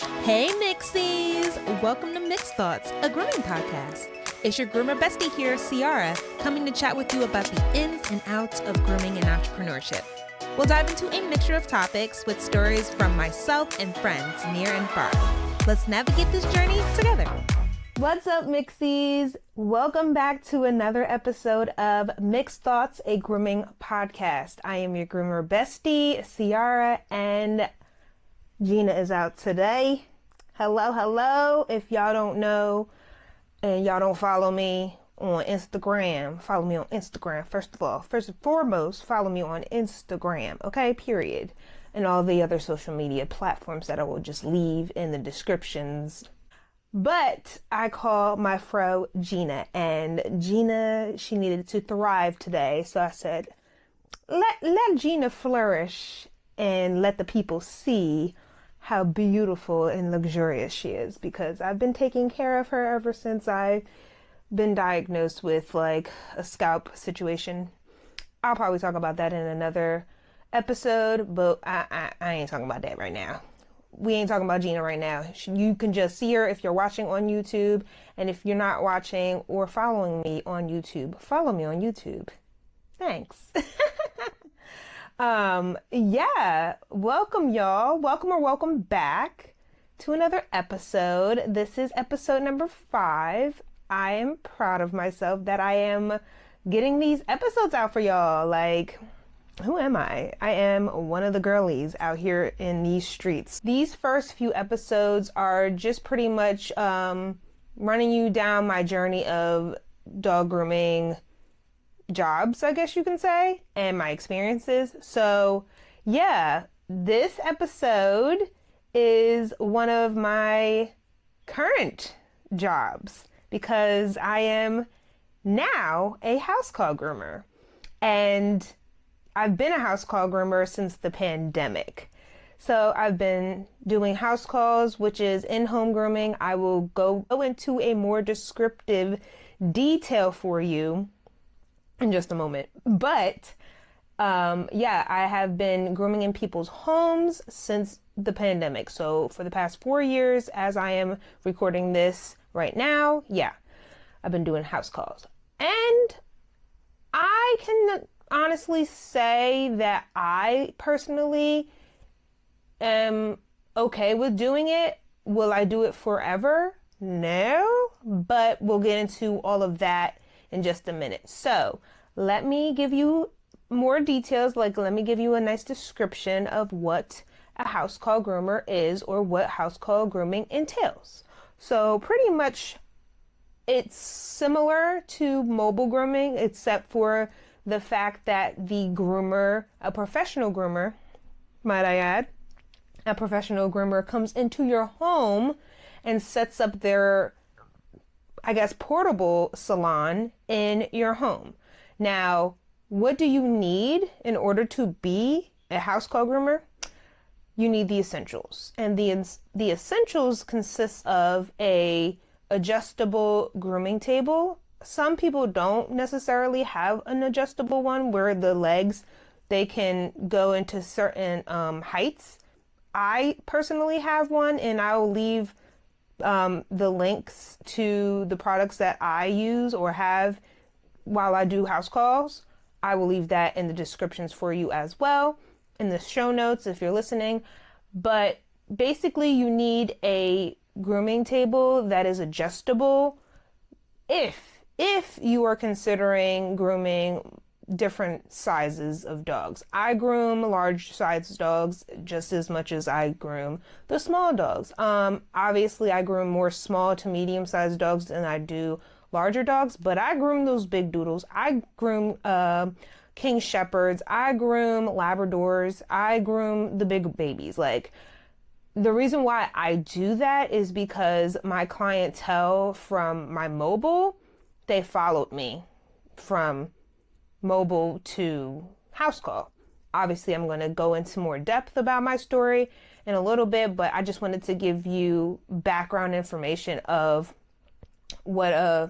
Hey Mixxies! Welcome to Mixed Thoughts, a grooming podcast. It's your groomer bestie here, Ciara, coming to chat with you about the ins and outs of grooming and entrepreneurship. We'll dive into a mixture of topics with stories from myself and friends near and far. Let's navigate this journey together. What's up, Mixxies? Welcome back to another episode of Mixed Thoughts, a grooming podcast. I am your groomer bestie, Ciara, and Gina is out today. Hello. If y'all don't know and y'all don't follow me on Instagram, follow me on Instagram. First and foremost, follow me on Instagram, okay? Period. And all the other social media platforms that I will just leave in the descriptions. But I call my fro Gina, and Gina, she needed to thrive today. So I said, let Gina flourish and let the people see how beautiful and luxurious she is, because I've been taking care of her ever since I've been diagnosed with like a scalp situation. I'll probably talk about that in another episode, but I ain't talking about that right now. We ain't talking about Gina right now. You can just see her if you're watching on YouTube, and if you're not watching or following me on YouTube, follow me on YouTube. Thanks. Welcome y'all. Welcome back to another episode. This is episode number 5. I am proud of myself that I am getting these episodes out for y'all. Like, who am I? I am one of the girlies out here in these streets. These first few episodes are just pretty much running you down my journey of dog grooming jobs, I guess you can say, and my experiences. So yeah, this episode is one of my current jobs because I am now a housecall groomer, and I've been a housecall groomer since the pandemic. So I've been doing house calls, which is in-home grooming. I will go into a more descriptive detail for you in just a moment. But I have been grooming in people's homes since the pandemic. So for the past 4 years, as I am recording this right now, I've been doing house calls. And I can honestly say that I personally am okay with doing it. Will I do it forever? No, but we'll get into all of that in just a minute. So let me give you more details. Let me give you a nice description of what a house call groomer is, or what house call grooming entails. So pretty much it's similar to mobile grooming, except for the fact that the groomer, a professional groomer, might I add, a professional groomer comes into your home and sets up their, I guess, portable salon in your home. Now, what do you need in order to be a house call groomer? You need the essentials. And the essentials consist of a adjustable grooming table. Some people don't necessarily have an adjustable one where the legs, they can go into certain heights. I personally have one, and I'll leave the links to the products that I use or have while I do house calls. I will leave that in the descriptions for you as well, in the show notes if you're listening. But basically you need a grooming table that is adjustable if you are considering grooming different sizes of dogs. I groom large sized dogs just as much as I groom the small dogs. Obviously I groom more small to medium sized dogs than I do larger dogs, but I groom those big doodles. I groom King Shepherds. I groom Labradors. I groom the big babies. Like, the reason why I do that is because my clientele from my mobile, they followed me from mobile to house call. Obviously, I'm going to go into more depth about my story in a little bit, but I just wanted to give you background information of what a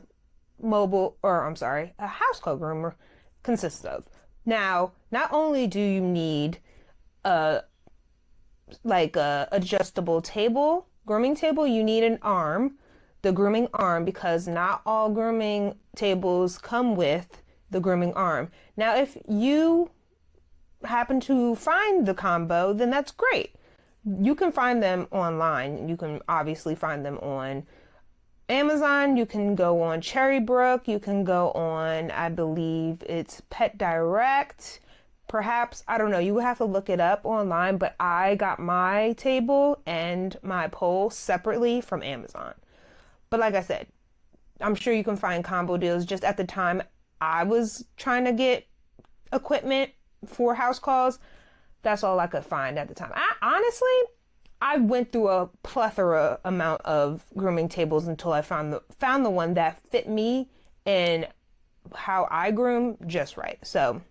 house call groomer consists of. Now, not only do you need a adjustable table grooming table, you need an arm, the grooming arm, because not all grooming tables come with the grooming arm. Now, if you happen to find the combo, then that's great. You can find them online. You can obviously find them on Amazon. You can go on Cherrybrook. You can go on, I believe it's Pet Direct. Perhaps, I don't know. You would have to look it up online, but I got my table and my pole separately from Amazon. But like I said, I'm sure you can find combo deals. Just at the time I was trying to get equipment for house calls, that's all I could find at the time. I went through a plethora amount of grooming tables until I found the one that fit me and how I groom just right. So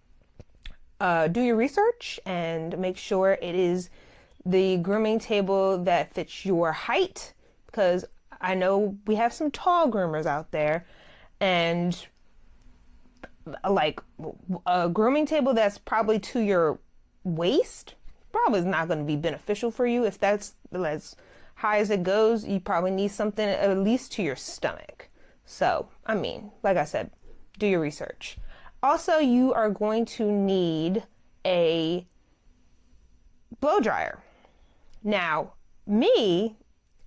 do your research and make sure it is the grooming table that fits your height, because I know we have some tall groomers out there, and like a grooming table that's probably to your waist probably is not going to be beneficial for you. If that's as high as it goes, you probably need something at least to your stomach. So, I mean, like I said, do your research. Also, you are going to need a blow dryer. Now,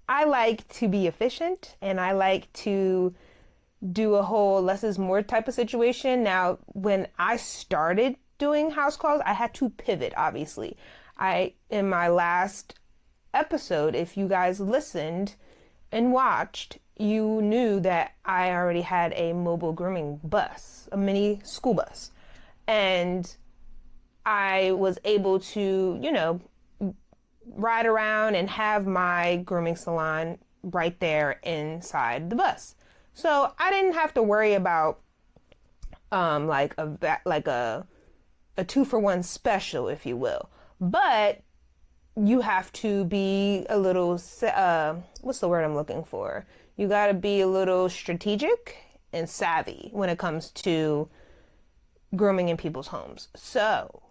I like to be efficient, and I like to do a whole less is more type of situation. Now, when I started doing house calls, I had to pivot, obviously. In my last episode, if you guys listened and watched, you knew that I already had a mobile grooming bus, a mini school bus. And I was able to, ride around and have my grooming salon right there inside the bus. So I didn't have to worry about like a 2-for-1 special, if you will. But you have to be a little what's the word I'm looking for? You got to be a little strategic and savvy when it comes to grooming in people's homes. So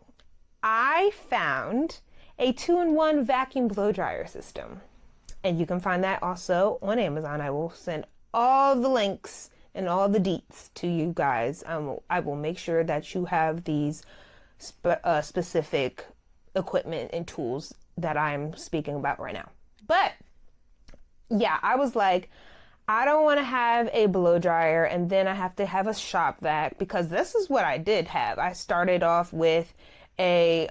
I found a 2-in-1 vacuum blow dryer system, and you can find that also on Amazon. I will send all the links and all the deets to you guys. I will make sure that you have these specific equipment and tools that I'm speaking about right now. But yeah, I was like, I don't want to have a blow dryer and then I have to have a shop vac, because this is what I did have. I started off with a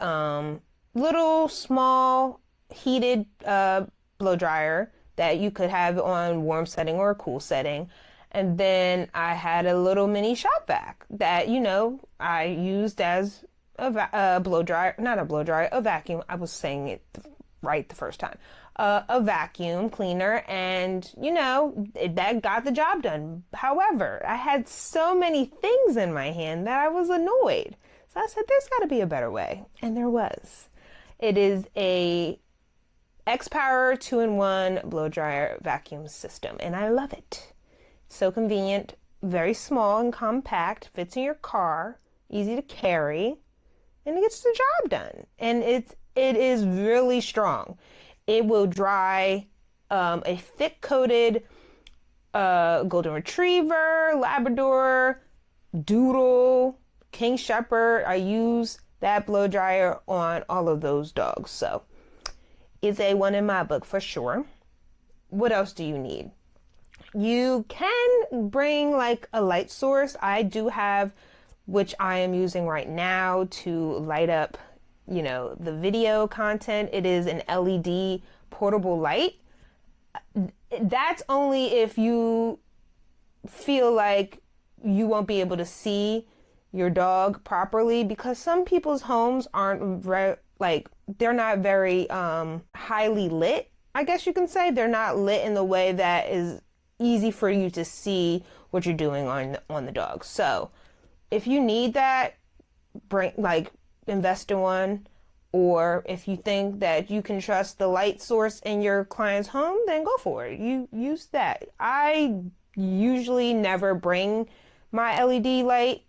little small heated blow dryer that you could have on warm setting or a cool setting. And then I had a little mini shop vac that, I used as a blow dryer, not a blow dryer, a vacuum. I was saying it right the first time. A vacuum cleaner, and, that got the job done. However, I had so many things in my hand that I was annoyed. So I said, there's got to be a better way. And there was. It is a X-Power 2-in-1 blow dryer vacuum system, and I love it. So convenient, very small and compact, fits in your car, easy to carry, and it gets the job done. And it is really strong. It will dry a thick-coated Golden Retriever, Labrador, Doodle, King Shepherd. I use that blow dryer on all of those dogs. So it's A1 in my book for sure. What else do you need? You can bring like a light source. I do have, which I am using right now to light up, the video content. It is an LED portable light. That's only if you feel like you won't be able to see your dog properly, because some people's homes aren't very, they're not very highly lit, I guess you can say. They're not lit in the way that is easy for you to see what you're doing on the dog. So if you need that, invest in one. Or if you think that you can trust the light source in your client's home, then go for it. You use that. I usually never bring my LED light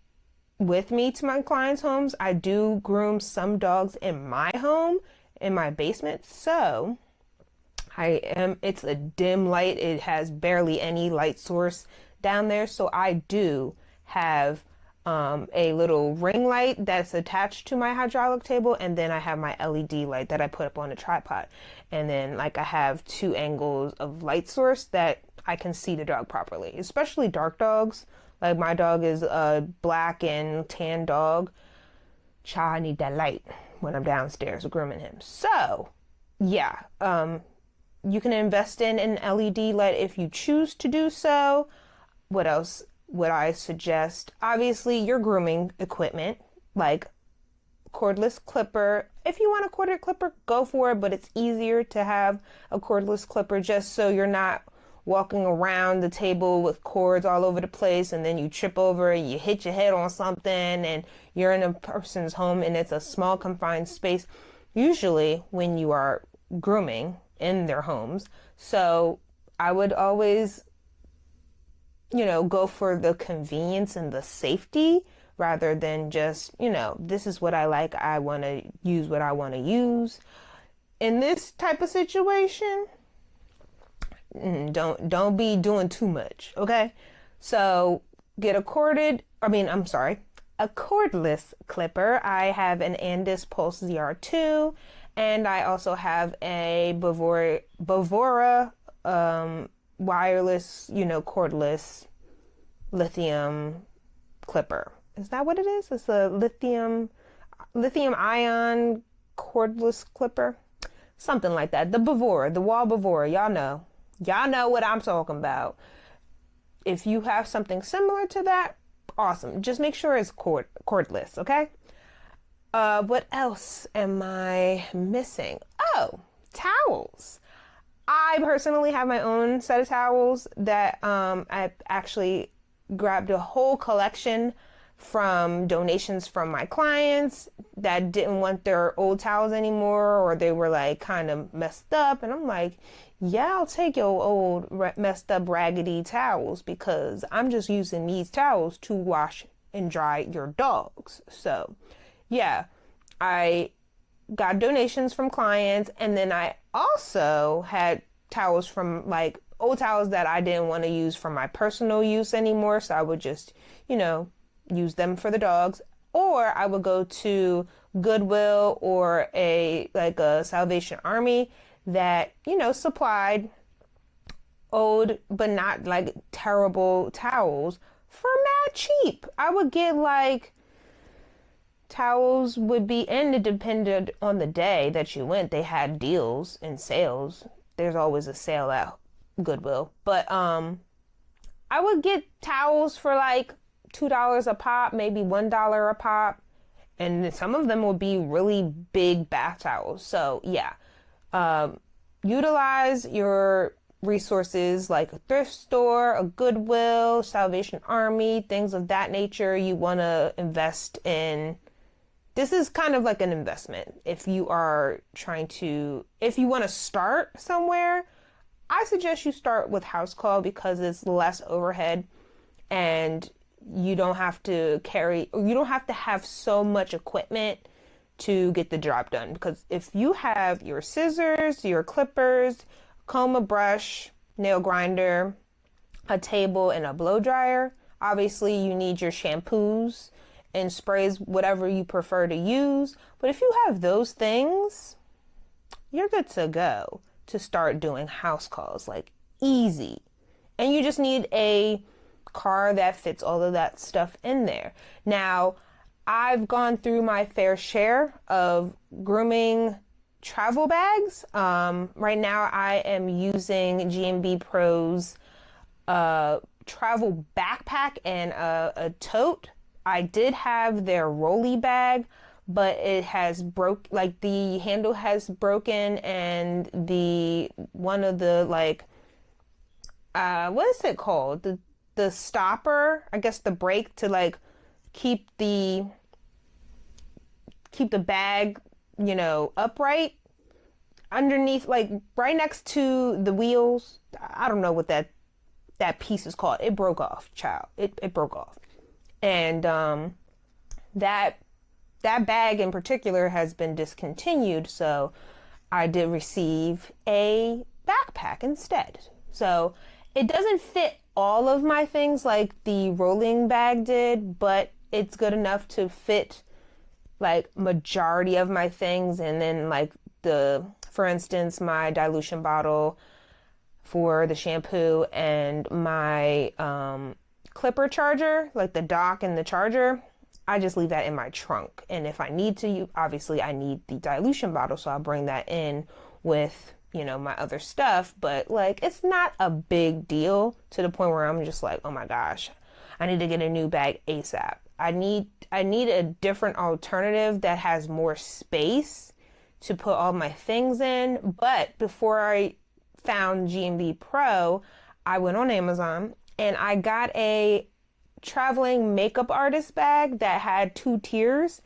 with me to my clients' homes. I do groom some dogs in my home, in my basement, so It's a dim light. It has barely any light source down there. So I do have a little ring light that's attached to my hydraulic table. And then I have my LED light that I put up on a tripod. And then like I have two angles of light source that I can see the dog properly, especially dark dogs. Like my dog is a black and tan dog. Child, I need that light when I'm downstairs grooming him. So yeah, you can invest in an LED light if you choose to do so. What else would I suggest? Obviously, your grooming equipment, like cordless clipper. If you want a corded clipper, go for it, but it's easier to have a cordless clipper just so you're not walking around the table with cords all over the place and then you trip over and you hit your head on something and you're in a person's home and it's a small confined space. Usually when you are grooming in their homes. So I would always, go for the convenience and the safety rather than just, this is what I like. I want to use what I want to use. In this type of situation, don't be doing too much, okay? So get a cordless clipper. I have an Andis Pulse ZR2, and I also have a Bavora wireless, cordless lithium clipper. Is that what it is? It's a lithium ion cordless clipper, something like that. The Bavora, the wall Bavora, y'all know what I'm talking about. If you have something similar to that, awesome. Just make sure it's cordless, okay? What else am I missing? Oh, towels. I personally have my own set of towels that I actually grabbed a whole collection from donations from my clients that didn't want their old towels anymore, or they were like kind of messed up. And I'm like, yeah, I'll take your old messed up raggedy towels because I'm just using these towels to wash and dry your dogs. So yeah, I got donations from clients, and then I also had towels from like old towels that I didn't want to use for my personal use anymore. So I would just, use them for the dogs, or I would go to Goodwill or a Salvation Army that, supplied old but not like terrible towels for mad cheap. I would get towels would be, and it depended on the day that you went. They had deals and sales. There's always a sale at Goodwill. But I would get towels for $2 a pop, maybe $1 a pop. And some of them would be really big bath towels. So yeah, utilize your resources like a thrift store, a Goodwill, Salvation Army, things of that nature. You want to invest in. This is kind of like an investment. If you want to start somewhere, I suggest you start with Housecall because it's less overhead and you don't have to have so much equipment to get the job done. Because if you have your scissors, your clippers, comb, a brush, nail grinder, a table, and a blow dryer, obviously you need your shampoos and sprays, whatever you prefer to use. But if you have those things, you're good to go to start doing house calls, easy. And you just need a car that fits all of that stuff in there. Now, I've gone through my fair share of grooming travel bags. Right now I am using G&B Pro's travel backpack and a tote. I did have their rolly bag, but it has the handle has broken, and one of the what is it called? The stopper, I guess the brake to keep the bag, upright underneath, right next to the wheels. I don't know what that piece is called. It broke off, child. It broke off. And that bag in particular has been discontinued. So I did receive a backpack instead. So it doesn't fit all of my things like the rolling bag did, but it's good enough to fit like majority of my things. And then like for instance, my dilution bottle for the shampoo and my clipper charger, like the dock and the charger, I just leave that in my trunk. And if I need to, obviously I need the dilution bottle, so I'll bring that in with, my other stuff. But like, it's not a big deal to the point where I'm just like, oh my gosh, I need to get a new bag ASAP. I need a different alternative that has more space to put all my things in. But before I found G&B Pro, I went on Amazon and I got a traveling makeup artist bag that had 2 tiers,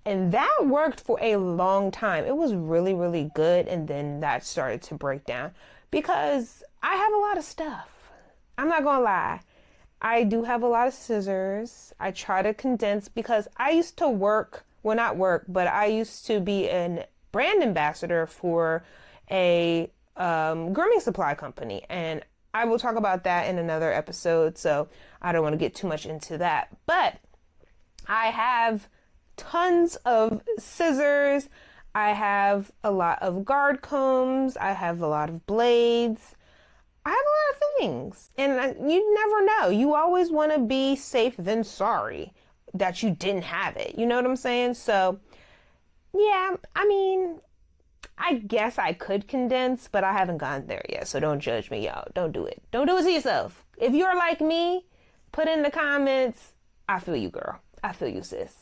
and that worked for a long time. It was really, really good. And then that started to break down because I have a lot of stuff. I'm not gonna lie. I do have a lot of scissors. I try to condense because I used to work, well, not work, but I used to be a brand ambassador for a grooming supply company. And I will talk about that in another episode, so I don't want to get too much into that. But I have tons of scissors. I have a lot of guard combs. I have a lot of blades. I have a lot of things. And you never know. You always want to be safe than sorry that you didn't have it. You know what I'm saying? So, yeah, I mean, I guess I could condense, but I haven't gotten there yet. So don't judge me, y'all. Don't do it. Don't do it to yourself. If you're like me, put in the comments. I feel you, girl. I feel you, sis.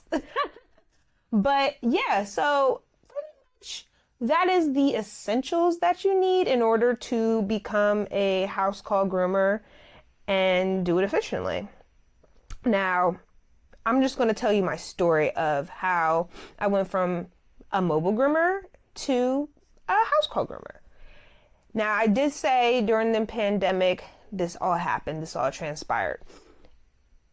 But yeah, so pretty much that is the essentials that you need in order to become a house call groomer and do it efficiently. Now, I'm just going to tell you my story of how I went from a mobile groomer to a house call groomer. Now, I did say during the pandemic, this all happened, this all transpired.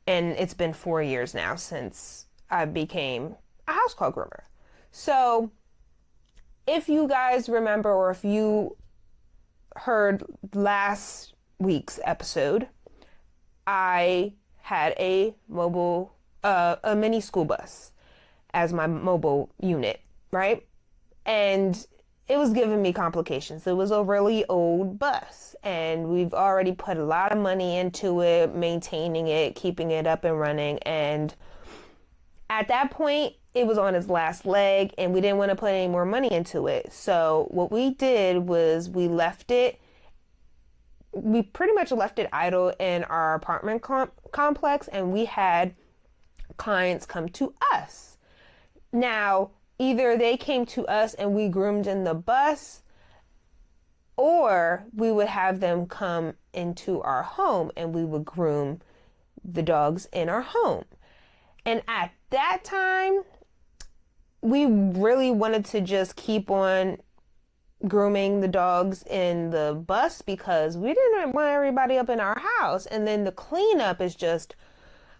And it's been 4 years now since I became a house call groomer. So if you guys remember, or if you heard last week's episode, I had a mini school bus as my mobile unit, right? And it was giving me complications. It was a really old bus, and we've already put a lot of money into it, maintaining it, keeping it up and running. And at that point, it was on its last leg, and we didn't want to put any more money into it. So what we did was we pretty much left it idle in our apartment complex, and we had clients come to us. Now, either they came to us and we groomed in the bus, or we would have them come into our home and we would groom the dogs in our home. And at that time, we really wanted to just keep on grooming the dogs in the bus because we didn't want everybody up in our house. And then the cleanup is just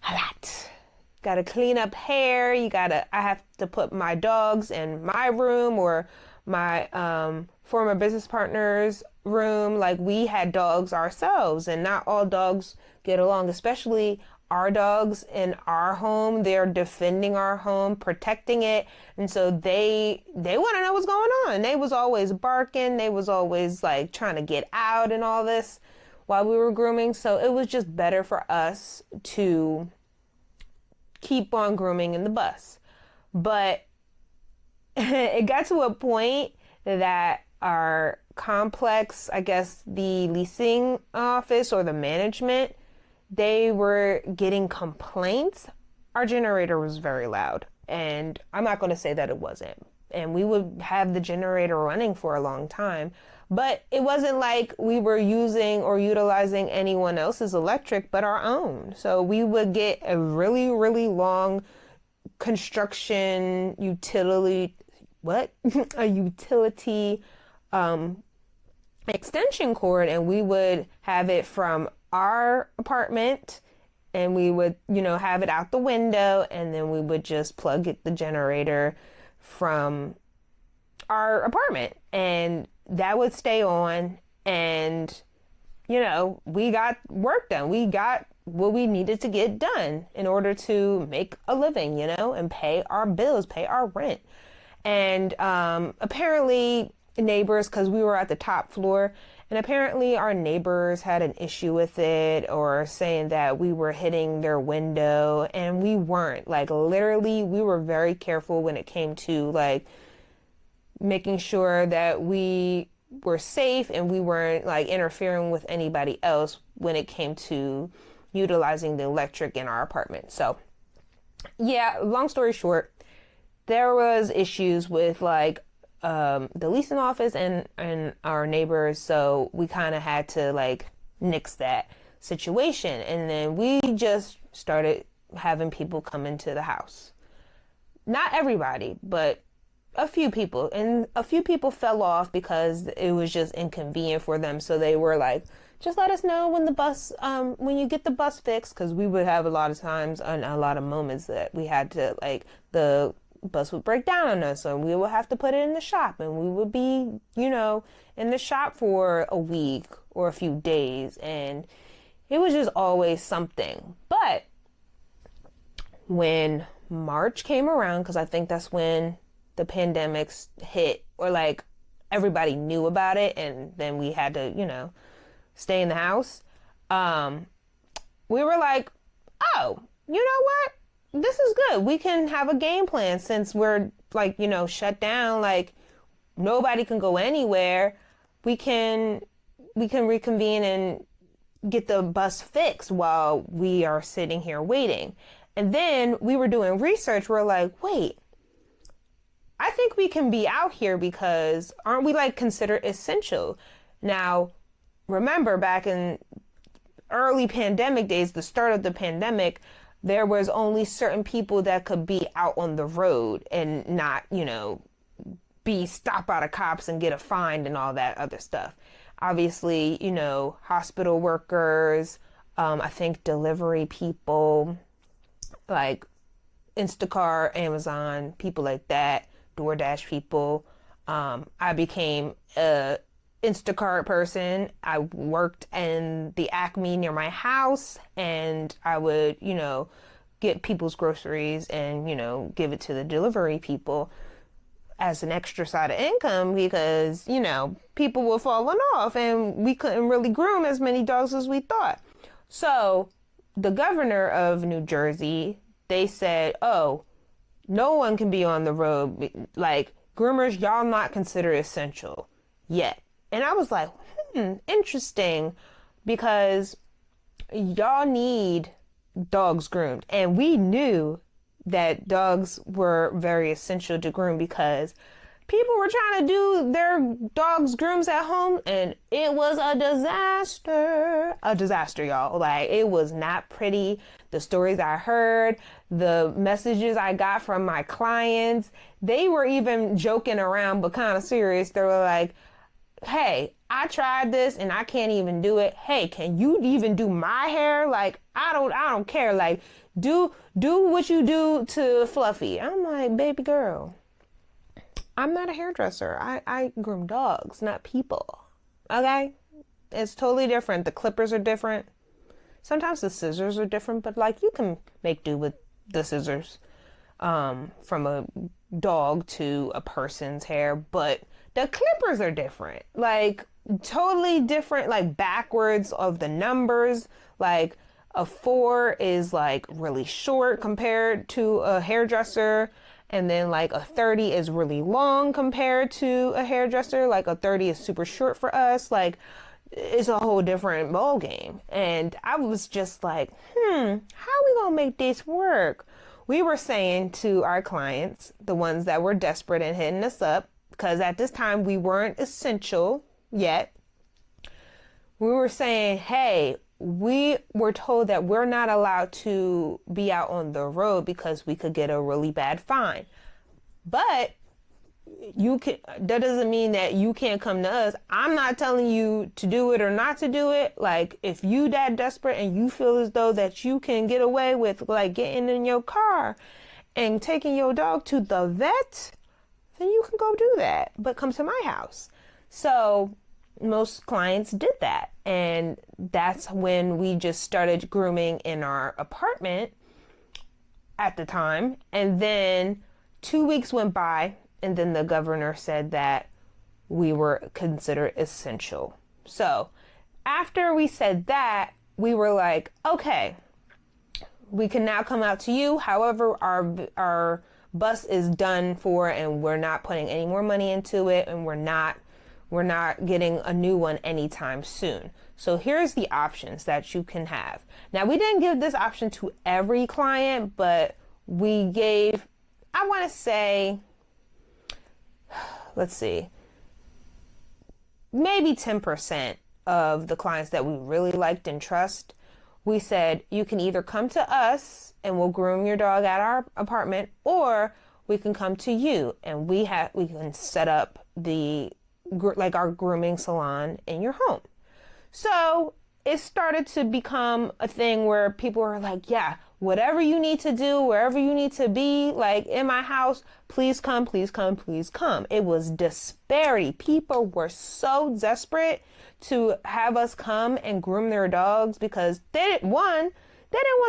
a lot. Got to clean up hair. I have to put my dogs in my room or my former business partner's room. Like, we had dogs ourselves, and not all dogs get along, especially our dogs in our home. They're defending our home, protecting it. And so they want to know what's going on. They was always barking. They was always like trying to get out and all this while we were grooming. So it was just better for us to keep on grooming in the bus. But it got to a point that our complex, I guess the leasing office or the management, they were getting complaints. Our generator was very loud, and I'm not going to say that it wasn't. And we would have the generator running for a long time, but it wasn't like we were using or utilizing anyone else's electric but our own. So we would get a really, really long construction utility, a utility extension cord, and we would have it from our apartment, and we would, have it out the window, and then we would just plug the generator from our apartment, and that would stay on. And, we got work done. We got what we needed to get done in order to make a living, and pay our bills, pay our rent. And apparently neighbors, because we were at the top floor, and apparently our neighbors had an issue with it, or saying that we were hitting their window, and we weren't. Like, literally, we were very careful when it came to like making sure that we were safe and we weren't like interfering with anybody else when it came to utilizing the electric in our apartment. So yeah, long story short, there was issues with like the leasing office and our neighbors, so we kind of had to like nix that situation, and then we just started having people come into the house. Not everybody, but a few people, and a few people fell off because it was just inconvenient for them. So they were like, just let us know when the bus, when you get the bus fixed, because we would have a lot of times and a lot of moments that we had to like, the bus would break down on us, and we would have to put it in the shop, and we would be, in the shop for a week or a few days, and it was just always something. But when March came around, because I think that's when the pandemics hit, or like everybody knew about it, and then we had to, stay in the house. We were like, oh, you know what? This is good. We can have a game plan since we're like, shut down, like nobody can go anywhere. We can reconvene and get the bus fixed while we are sitting here waiting. And then we were doing research. We're like, wait, I think we can be out here because aren't we like considered essential? Now, remember back in early pandemic days, the start of the pandemic, there was only certain people that could be out on the road and not, be stopped by the cops and get a fine and all that other stuff. Obviously, hospital workers, I think delivery people, like Instacart, Amazon, people like that. DoorDash people. I became a Instacart person. I worked in the Acme near my house, and I would, get people's groceries and, give it to the delivery people as an extra side of income because, people were falling off and we couldn't really groom as many dogs as we thought. So the governor of New Jersey, they said, oh, no one can be on the road. Like, groomers, y'all not considered essential yet. And I was like, interesting, because y'all need dogs groomed. And we knew that dogs were very essential to groom because people were trying to do their dogs grooms at home, and it was a disaster, y'all. Like, it was not pretty. The stories I heard, the messages I got from my clients, they were even joking around, but kind of serious. They were like, hey, I tried this and I can't even do it. Hey, can you even do my hair? Like, I don't care. Like, do what you do to Fluffy. I'm like, baby girl, I'm not a hairdresser. I groom dogs, not people. Okay? It's totally different. The clippers are different. Sometimes the scissors are different, but like you can make do with the scissors from a dog to a person's hair, but the clippers are different. Like totally different, like backwards of the numbers. Like a 4 is like really short compared to a hairdresser. And then like a 30 is really long compared to a hairdresser. Like a 30 is super short for us. Like it's a whole different ball game. And I was just like, how are we gonna make this work? We were saying to our clients, the ones that were desperate and hitting us up, because at this time we weren't essential yet. We were saying, hey, we were told that we're not allowed to be out on the road because we could get a really bad fine. But that doesn't mean that you can't come to us. I'm not telling you to do it or not to do it. Like, if you that desperate and you feel as though that you can get away with like getting in your car and taking your dog to the vet, then you can go do that. But come to my house. So most clients did that. And that's when we just started grooming in our apartment at the time. And then 2 weeks went by, and then the governor said that we were considered essential. So after we said that, we were like, okay, we can now come out to you. However, our bus is done for, and we're not putting any more money into it, and we're not getting a new one anytime soon. So here's the options that you can have. Now, we didn't give this option to every client, but we gave, I want to say, let's see, maybe 10% of the clients that we really liked and trust. We said, you can either come to us and we'll groom your dog at our apartment, or we can come to you and we can set up our grooming salon in your home. So it started to become a thing where people were like, yeah, whatever you need to do, wherever you need to be, like in my house, please come, please come, please come. It was disparity. People were so desperate to have us come and groom their dogs because they didn't want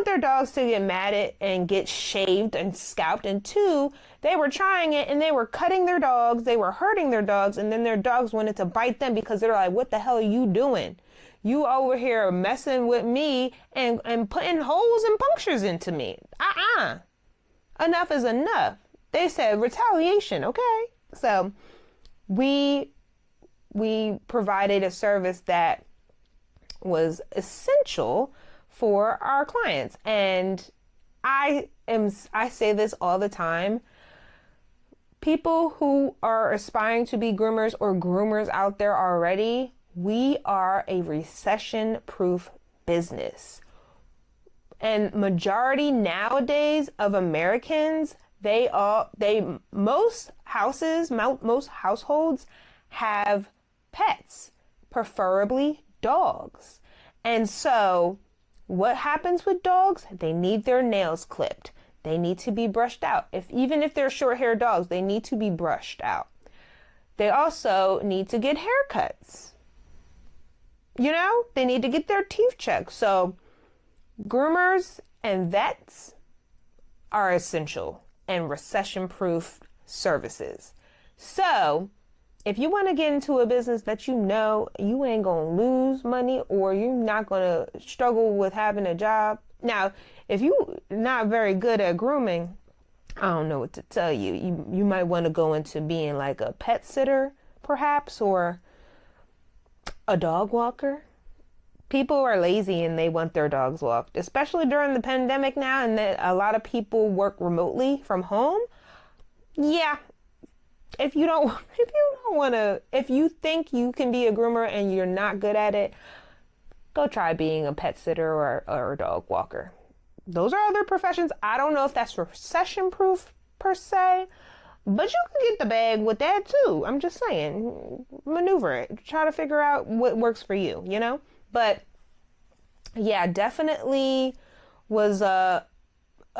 their dogs to get matted and get shaved and scalped. And two, they were trying it and they were cutting their dogs, they were hurting their dogs, and then their dogs wanted to bite them because they're like, what the hell are you doing? You over here messing with me and putting holes and punctures into me. Enough is enough. They said retaliation, okay? So we provided a service that was essential for our clients. And I say this all the time. People who are aspiring to be groomers or groomers out there already, we are a recession-proof business. And majority nowadays of Americans, most households have pets, preferably dogs. And so what happens with dogs? They need their nails clipped. They need to be brushed out. Even if they're short-haired dogs, they need to be brushed out. They also need to get haircuts. They need to get their teeth checked. So groomers and vets are essential and recession-proof services. So if you want to get into a business that you ain't going to lose money, or you're not going to struggle with having a job. Now, if you're not very good at grooming, I don't know what to tell you. You might want to go into being like a pet sitter, perhaps, or a dog walker. People are lazy and they want their dogs walked, especially during the pandemic now, and that a lot of people work remotely from home. Yeah. If you think you can be a groomer and you're not good at it, go try being a pet sitter or a dog walker. Those are other professions. I don't know if that's recession proof per se, but you can get the bag with that too. I'm just saying, maneuver it. Try to figure out what works for you, But yeah, definitely was a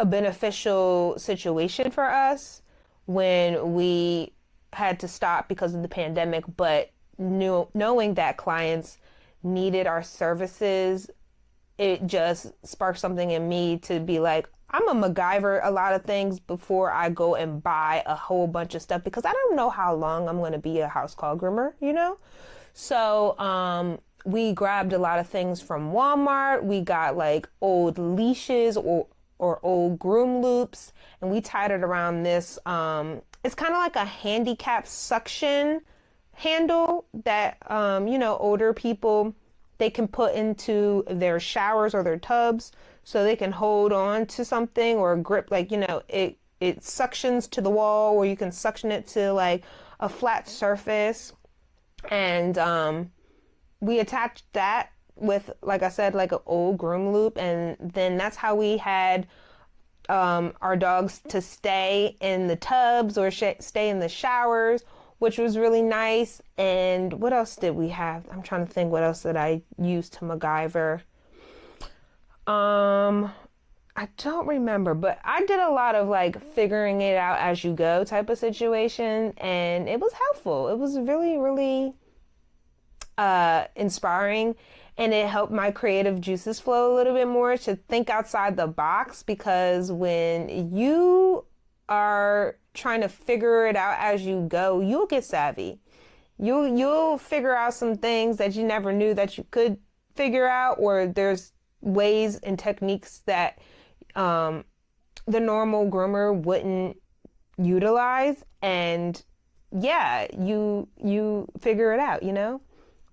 beneficial situation for us when we had to stop because of the pandemic, but knowing that clients needed our services, it just sparked something in me to be like, I'm a MacGyver a lot of things before I go and buy a whole bunch of stuff, because I don't know how long I'm going to be a Housecall Groomer, So we grabbed a lot of things from Walmart. We got like old leashes or old groom loops, and we tied it around this. It's kind of like a handicap suction handle that, older people, they can put into their showers or their tubs so they can hold on to something or grip, it suctions to the wall, or you can suction it to like a flat surface. And we attached that with, like I said, like an old groom loop. And then that's how we had our dogs to stay in the tubs or stay in the showers, which was really nice. And what else did we have? I'm trying to think what else did I use to MacGyver. I don't remember, but I did a lot of like figuring it out as you go type of situation, and it was helpful. It was really, really inspiring, and it helped my creative juices flow a little bit more to think outside the box, because when you are trying to figure it out as you go, you'll get savvy. You'll figure out some things that you never knew that you could figure out, or there's ways and techniques that the normal groomer wouldn't utilize, and yeah, you figure it out, you know?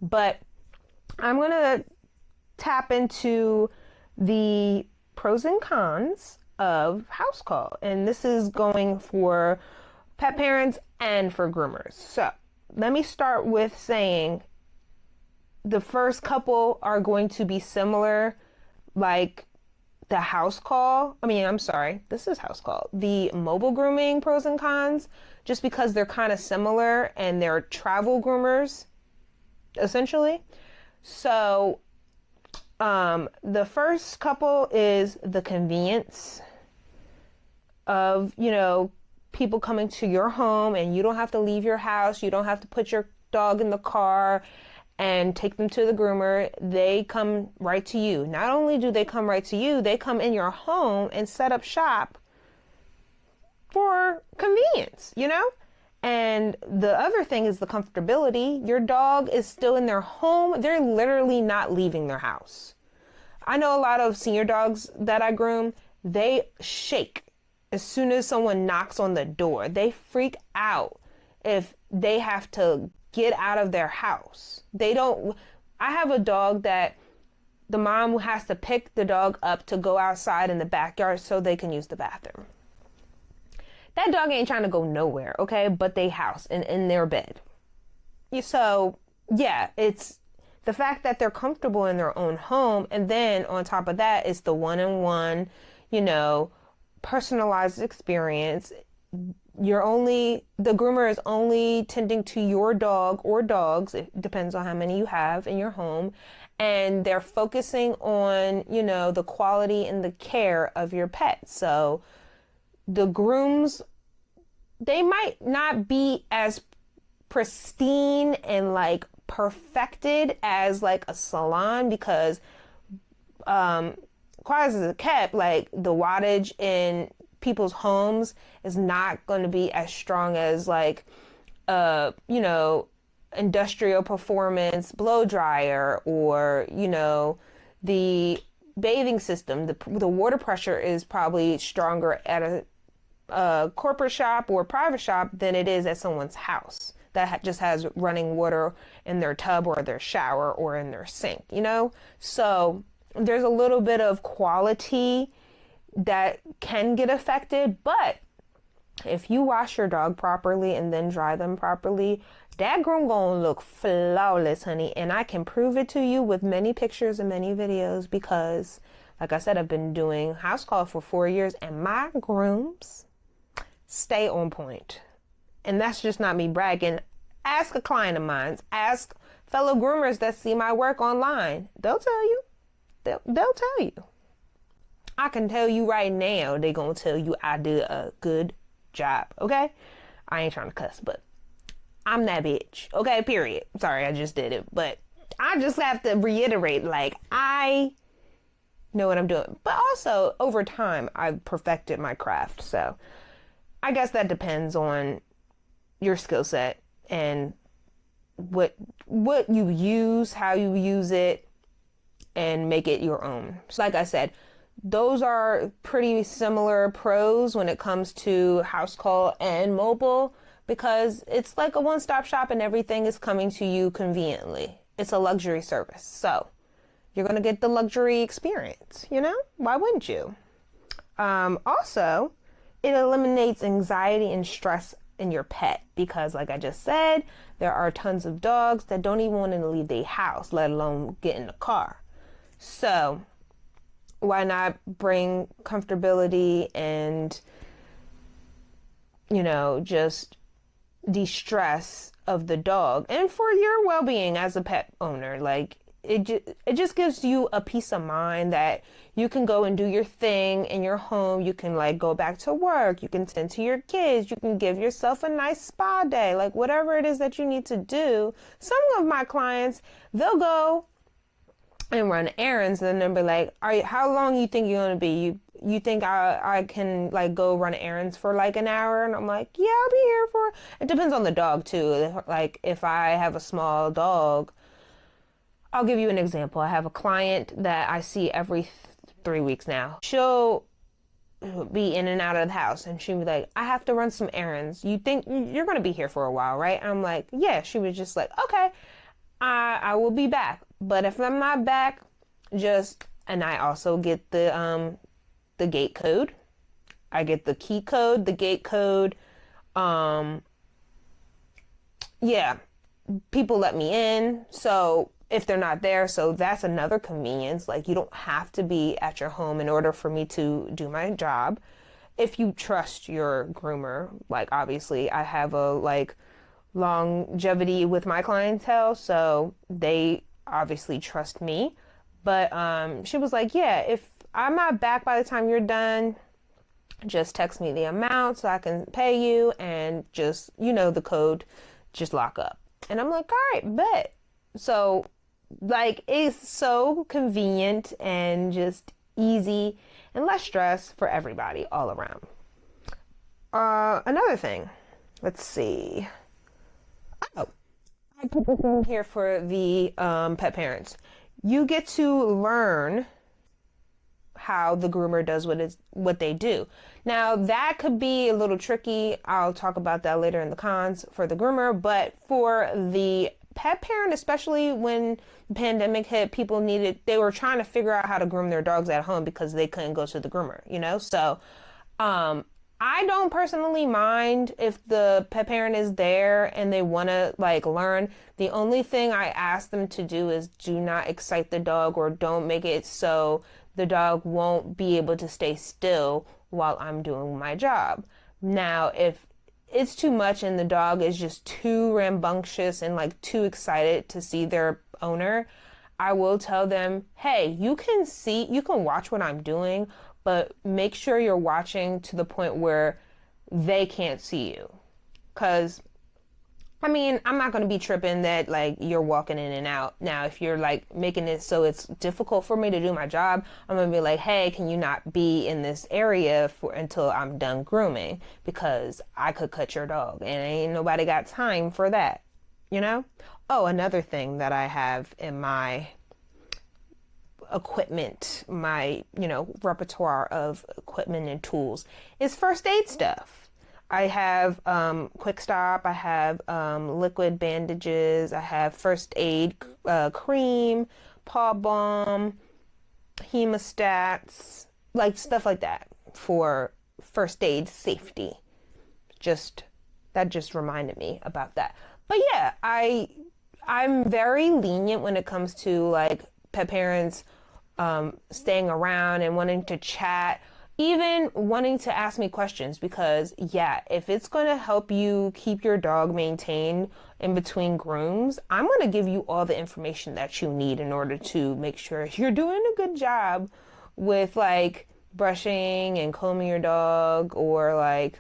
But I'm going to tap into the pros and cons of Housecall, and this is going for pet parents and for groomers. So let me start with saying the first couple are going to be similar, like the this is Housecall. The mobile grooming pros and cons, just because they're kind of similar and they're travel groomers, essentially. So the first couple is the convenience of, you know, people coming to your home, and you don't have to leave your house. You don't have to put your dog in the car and take them to the groomer. They come right to you. Not only do they come right to you, they come in your home and set up shop for convenience, you know? And the other thing is the comfortability. Your dog is still in their home. They're literally not leaving their house. I know a lot of senior dogs that I groom, they shake as soon as someone knocks on the door. They freak out if they have to get out of their house. I have a dog that the mom has to pick the dog up to go outside in the backyard so they can use the bathroom. That dog ain't trying to go nowhere, okay? But they house and in their bed. So, yeah, it's the fact that they're comfortable in their own home. And then on top of that, it's the one-on-one, you know, personalized experience. The groomer is only tending to your dog or dogs. It depends on how many you have in your home. And they're focusing on, you know, the quality and the care of your pet. So the grooms, they might not be as pristine and like perfected as like a salon, because quiet as it kept, like the wattage in people's homes is not going to be as strong as like you know, industrial performance blow dryer, or you know, the bathing system. The water pressure is probably stronger at a corporate shop or private shop than it is at someone's house that just has running water in their tub or their shower or in their sink, you know? So there's a little bit of quality that can get affected, but if you wash your dog properly and then dry them properly, that groom gonna look flawless, honey. And I can prove it to you with many pictures and many videos, because like I said, I've been doing Housecall for 4 years and my grooms stay on point. And that's just not me bragging. Ask a client of mine, ask fellow groomers that see my work online. They'll tell you. They'll tell you. I can tell you right now, they're going to tell you I did a good job, okay? I ain't trying to cuss, but I'm that bitch, okay? Period. Sorry, I just did it. But I just have to reiterate, like, I know what I'm doing. But also, over time, I've perfected my craft. So I guess that depends on your skill set and what you use, how you use it, and make it your own. So like I said, those are pretty similar pros when it comes to Housecall and mobile, because it's like a one-stop shop and everything is coming to you conveniently. It's a luxury service. So you're going to get the luxury experience, you know? Why wouldn't you? Also, it eliminates anxiety and stress in your pet, because like I just said, there are tons of dogs that don't even want to leave their house, let alone get in the car. So why not bring comfortability and, you know, just de-stress of the dog and for your well-being as a pet owner? Like, it just gives you a peace of mind that you can go and do your thing in your home. You can like go back to work. You can tend to your kids. You can give yourself a nice spa day, like whatever it is that you need to do. Some of my clients, they'll go and run errands, and then they'll be like, how long you think you're gonna be? You think I can like go run errands for like an hour? And I'm like, yeah, I'll be here for, it depends on the dog too. Like if I have a small dog, I'll give you an example. I have a client that I see every 3 weeks now. She'll be in and out of the house, and she'll be like, I have to run some errands. You think you're going to be here for a while, right? I'm like, yeah. She was just like, okay, I will be back. But if I'm not back, and I also get the gate code. I get the key code, the gate code. Yeah, people let me in. So if they're not there, so that's another convenience. Like you don't have to be at your home in order for me to do my job. If you trust your groomer, like obviously I have a like longevity with my clientele, so they obviously trust me. But she was like, yeah, if I'm not back by the time you're done, just text me the amount so I can pay you, and just, the code, just lock up. And I'm like, all right, bet. So like it's so convenient and just easy and less stress for everybody all around. Another thing, let's see. Oh, I put this in here for the pet parents. You get to learn how the groomer does what they do. Now that could be a little tricky. I'll talk about that later in the cons for the groomer, but for the pet parent, especially when the pandemic hit, they were trying to figure out how to groom their dogs at home because they couldn't go to the groomer, So, I don't personally mind if the pet parent is there and they want to like learn. The only thing I ask them to do is do not excite the dog, or don't make it so the dog won't be able to stay still while I'm doing my job. Now, if it's too much and the dog is just too rambunctious and like too excited to see their owner, I will tell them, hey, you can watch what I'm doing, but make sure you're watching to the point where they can't see you. Cause I'm not going to be tripping that like you're walking in and out. Now, if you're like making it so it's difficult for me to do my job, I'm going to be like, hey, can you not be in this area until I'm done grooming? Because I could cut your dog and ain't nobody got time for that, Oh, another thing that I have in my equipment, my, repertoire of equipment and tools is first aid stuff. I have Quick Stop, I have liquid bandages, I have first aid cream, paw balm, hemostats, like stuff like that for first aid safety. That just reminded me about that. But yeah, I'm very lenient when it comes to like pet parents staying around and wanting to chat, even wanting to ask me questions, because if it's going to help you keep your dog maintained in between grooms, I'm going to give you all the information that you need in order to make sure you're doing a good job with like brushing and combing your dog, or like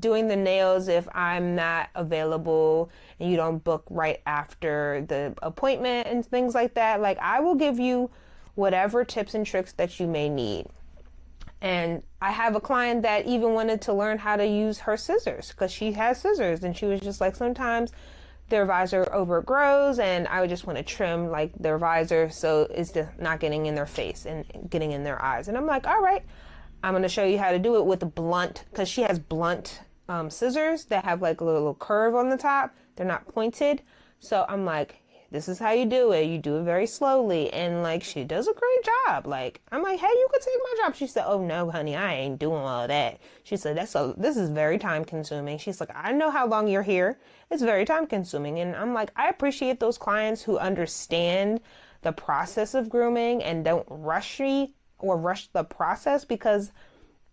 doing the nails if I'm not available and you don't book right after the appointment and things like that. Like I will give you whatever tips and tricks that you may need. And I have a client that even wanted to learn how to use her scissors, because she has scissors, and she was just like, sometimes their visor overgrows and I would just want to trim like their visor so it's just not getting in their face and getting in their eyes. And I'm like, all right, I'm going to show you how to do it with a blunt, because she has blunt scissors that have like a little curve on the top. They're not pointed. So I'm like, this is how you do it. You do it very slowly. And like, she does a great job. Like, I'm like, hey, you could take my job. She said, oh no, honey, I ain't doing all that. She said, this is very time consuming. She's like, I know how long you're here. It's very time consuming. And I'm like, I appreciate those clients who understand the process of grooming and don't rush me or rush the process, because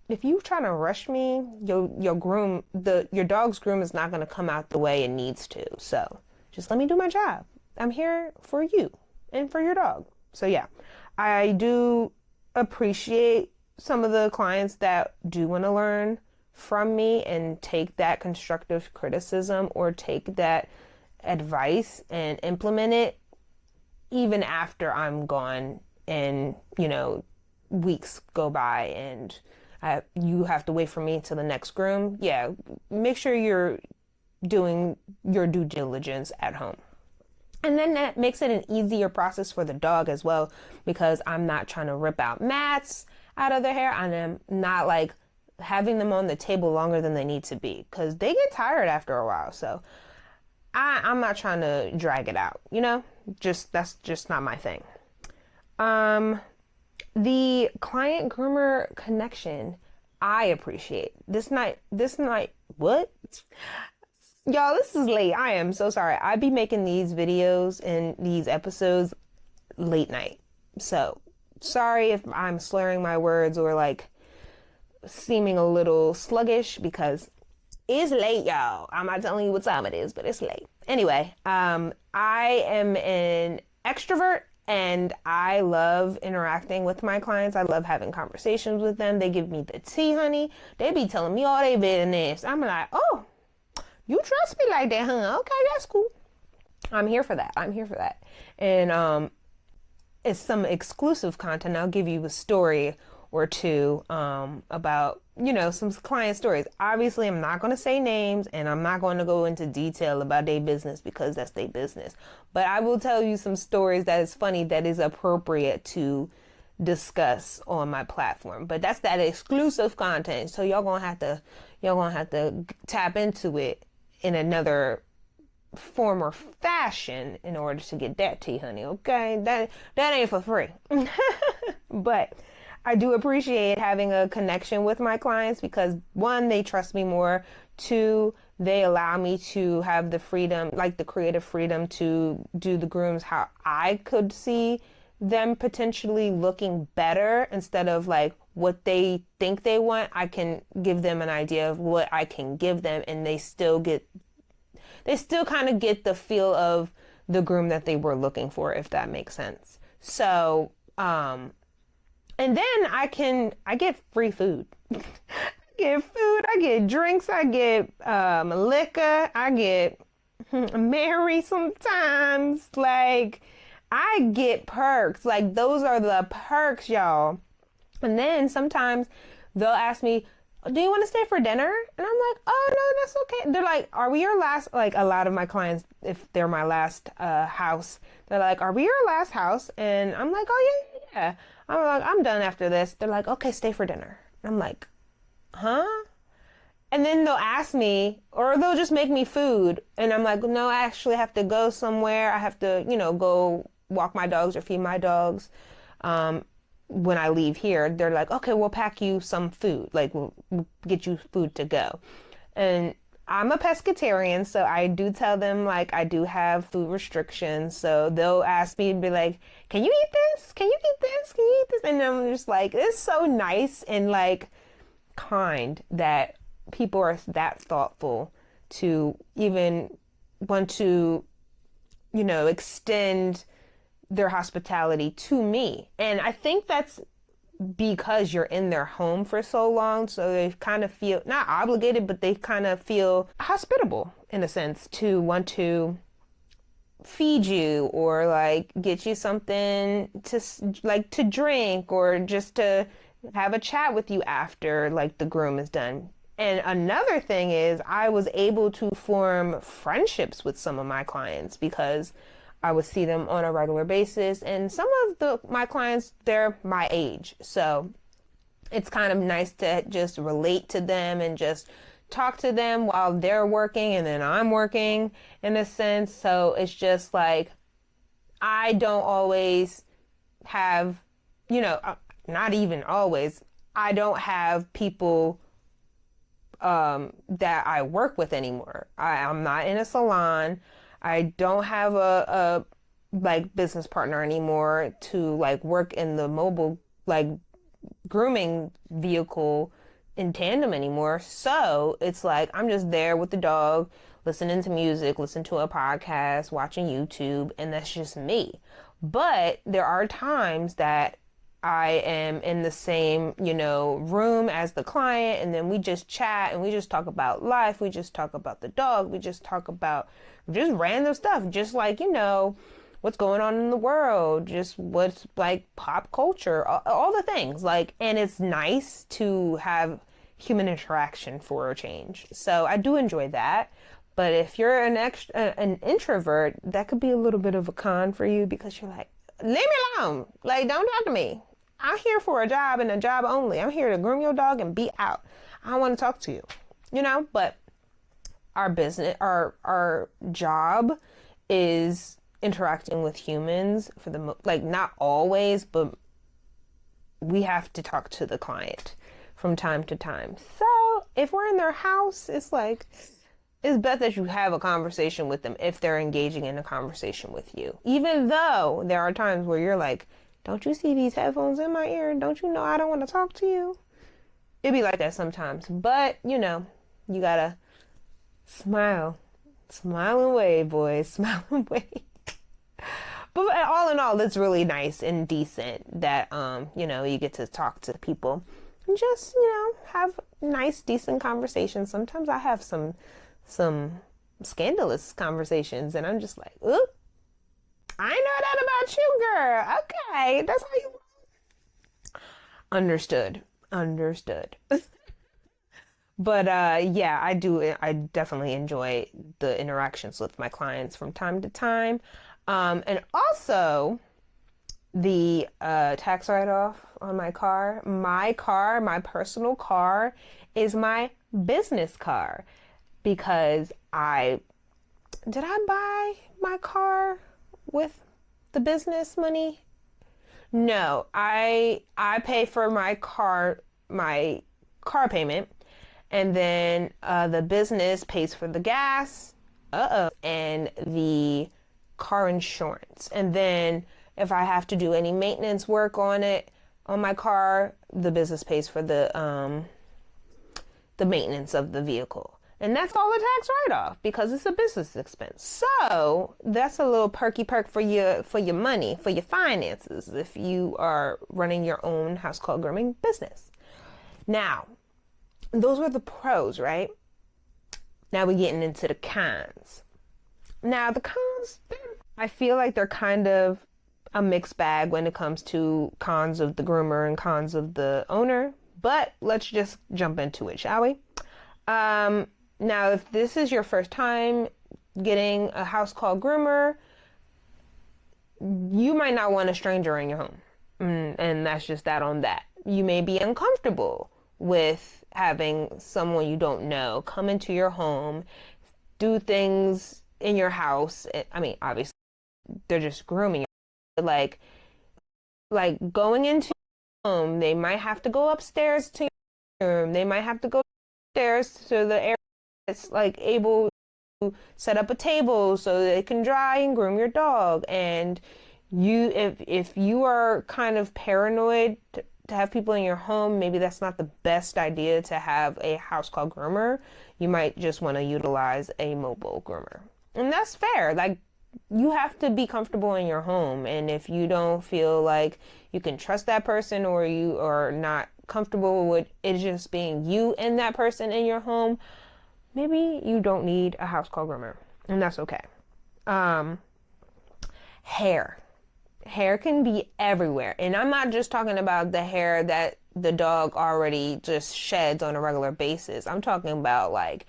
if you trying to rush me, your dog's groom is not going to come out the way it needs to. So just let me do my job. I'm here for you and for your dog. So yeah, I do appreciate some of the clients that do want to learn from me and take that constructive criticism or take that advice and implement it even after I'm gone and, weeks go by and you have to wait for me till the next groom. Yeah, make sure you're doing your due diligence at home. And then that makes it an easier process for the dog as well, because I'm not trying to rip out mats out of their hair. And I'm not like having them on the table longer than they need to be, because they get tired after a while. So I'm not trying to drag it out, that's just not my thing. The client groomer connection, I appreciate. This night, what? Y'all, this is late. I am so sorry. I be making these videos and these episodes late night. So sorry if I'm slurring my words or like seeming a little sluggish, because it's late, y'all. I'm not telling you what time it is, but it's late. Anyway, I am an extrovert and I love interacting with my clients. I love having conversations with them. They give me the tea, honey. They be telling me all their business. I'm like, oh, you trust me like that, huh? Okay, that's cool. I'm here for that. And it's some exclusive content. I'll give you a story or two about, some client stories. Obviously, I'm not going to say names and I'm not going to go into detail about their business because that's their business. But I will tell you some stories that is funny, that is appropriate to discuss on my platform. But that's that exclusive content. So y'all gonna have to tap into it in another form or fashion in order to get that tea, honey. Okay, that ain't for free. But I do appreciate having a connection with my clients because, one, they trust me more. Two, they allow me to have the freedom, like the creative freedom to do the grooms how I could see them potentially looking better instead of like what they think they want. I can give them an idea of what I can give them, and they still kind of get the feel of the groom that they were looking for, if that makes sense. So, and then I get free food. I get food, I get drinks, I get liquor, I get married sometimes. Like, I get perks. Like, those are the perks, y'all. And then sometimes they'll ask me, do you want to stay for dinner? And I'm like, oh, no, that's okay. They're like, are we your last, like a lot of my clients, if they're my last house, they're like, are we your last house? And I'm like, oh, yeah. I'm like, I'm done after this. They're like, okay, stay for dinner. I'm like, huh? And then they'll ask me, or they'll just make me food. And I'm like, no, I actually have to go somewhere. I have to, go walk my dogs or feed my dogs. When I leave here, they're like, okay, we'll pack you some food. Like, we'll get you food to go. And I'm a pescatarian, so I do tell them, like, I do have food restrictions. So they'll ask me and be like, can you eat this? Can you eat this? Can you eat this? And I'm just like, it's so nice and, like, kind that people are that thoughtful to even want to, extend their hospitality to me. And I think that's because you're in their home for so long, so they kind of feel not obligated, but they kind of feel hospitable in a sense to want to feed you or like get you something to drink or just to have a chat with you after like the groom is done. And another thing is I was able to form friendships with some of my clients because I would see them on a regular basis, and some of my clients, they're my age. So it's kind of nice to just relate to them and just talk to them while they're working and then I'm working in a sense. So it's just like, I don't always have, not even always, I don't have people that I work with anymore. I'm not in a salon. I don't have a like business partner anymore to like work in the mobile like grooming vehicle in tandem anymore. So it's like I'm just there with the dog, listening to music, listening to a podcast, watching YouTube, and that's just me. But there are times that I am in the same, room as the client, and then we just chat and we just talk about life. We just talk about the dog. We just talk about just random stuff, just like, what's going on in the world, just what's like pop culture, all the things. Like, and it's nice to have human interaction for a change. So I do enjoy that. But if you're an introvert, that could be a little bit of a con for you because you're like, leave me alone. Like, don't talk to me. I'm here for a job and a job only. I'm here to groom your dog and be out. I don't want to talk to you, but our business, our job is interacting with humans for like not always, but we have to talk to the client from time to time. So if we're in their house, it's like, it's best that you have a conversation with them if they're engaging in a conversation with you. Even though there are times where you're like, don't you see these headphones in my ear? Don't you know I don't want to talk to you? It'd be like that sometimes. But, you gotta smile. Smile and wave, boys. Smile and wave. But all in all, it's really nice and decent that, you get to talk to people and just, have nice, decent conversations. Sometimes I have some scandalous conversations and I'm just like, oop, I know that about you, girl. Okay, that's how you understood. But yeah, I definitely enjoy the interactions with my clients from time to time. And also the tax write-off on my car. My personal car is my business car because did I buy my car with the business money? No, I pay for my car payment, and then the business pays for the gas, and the car insurance. And then if I have to do any maintenance work on my car, the business pays for the maintenance of the vehicle. And that's all a tax write-off because it's a business expense. So that's a little perky perk for your money, for your finances, if you are running your own Housecall Grooming business. Now, those were the pros, right? Now we're getting into the cons. Now the cons, I feel like they're kind of a mixed bag when it comes to cons of the groomer and cons of the owner. But let's just jump into it, shall we? Now, if this is your first time getting a Housecall Groomer, you might not want a stranger in your home. And that's just that on that. You may be uncomfortable with having someone you don't know come into your home, do things in your house. I mean, obviously, they're just grooming. Like going into your home, they might have to go upstairs to your room. They might have to go upstairs to the area that's like able to set up a table so they can dry and groom your dog. And if you are kind of paranoid to have people in your home, maybe that's not the best idea to have a Housecall Groomer. You might just want to utilize a mobile groomer. And that's fair. Like, you have to be comfortable in your home. And if you don't feel like you can trust that person, or you are not comfortable with it just being you and that person in your home, maybe you don't need a Housecall Groomer. And that's okay. Hair can be everywhere. And I'm not just talking about the hair that the dog already just sheds on a regular basis. I'm talking about like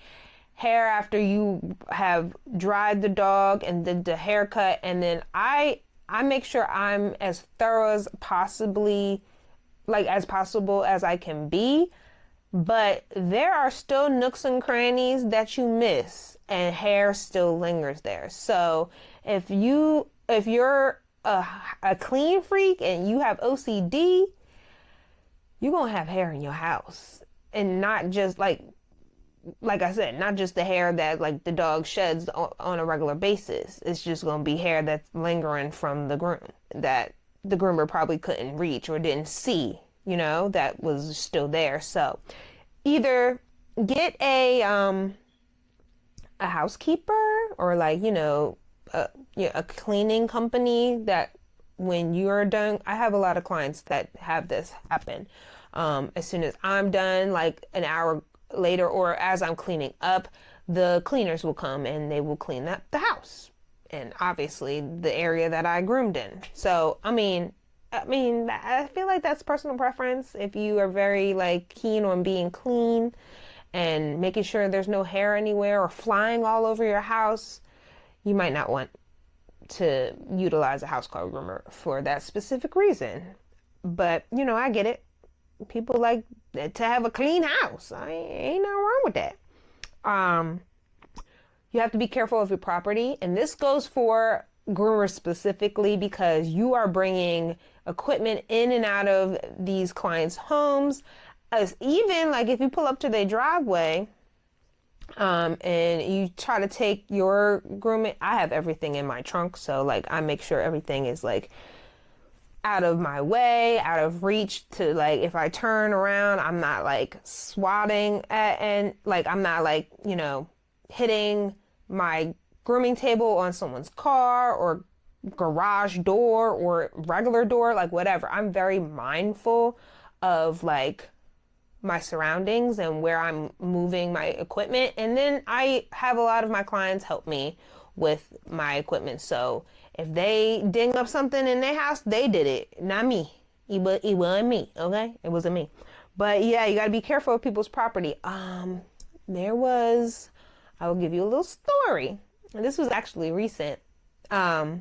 hair after you have dried the dog and did the haircut. And then I make sure I'm as thorough as possible as I can be. But there are still nooks and crannies that you miss, and hair still lingers there. So if you're a clean freak and you have OCD, you're gonna have hair in your house, and not just like I said, not just the hair that like the dog sheds on a regular basis. It's just gonna be hair that's lingering from the groom that the groomer probably couldn't reach or didn't see, that was still there. So either get a housekeeper, or like, a cleaning company that when you're done, I have a lot of clients that have this happen. As soon as I'm done, like an hour later, or as I'm cleaning up, the cleaners will come and they will clean up the house. And obviously the area that I groomed in. So, I feel like that's personal preference. If you are very like keen on being clean and making sure there's no hair anywhere or flying all over your house, you might not want to utilize a Housecall Groomer for that specific reason. But, I get it. People like to have a clean house. Ain't nothing wrong with that. You have to be careful of your property. And this goes for groomers specifically because you are bringing equipment in and out of these clients' homes. As even like if you pull up to their driveway, and you try to take your grooming, I have everything in my trunk. So like I make sure everything is like out of my way, out of reach to like, if I turn around, I'm not like swatting and like, I'm not like, hitting my grooming table on someone's car or garage door or regular door, like whatever. I'm very mindful of like my surroundings and where I'm moving my equipment. And then I have a lot of my clients help me with my equipment. So if they ding up something in their house, they did it, not me. It wasn't me, okay? It wasn't me. But yeah, you gotta be careful of people's property. I will give you a little story. And this was actually recent. This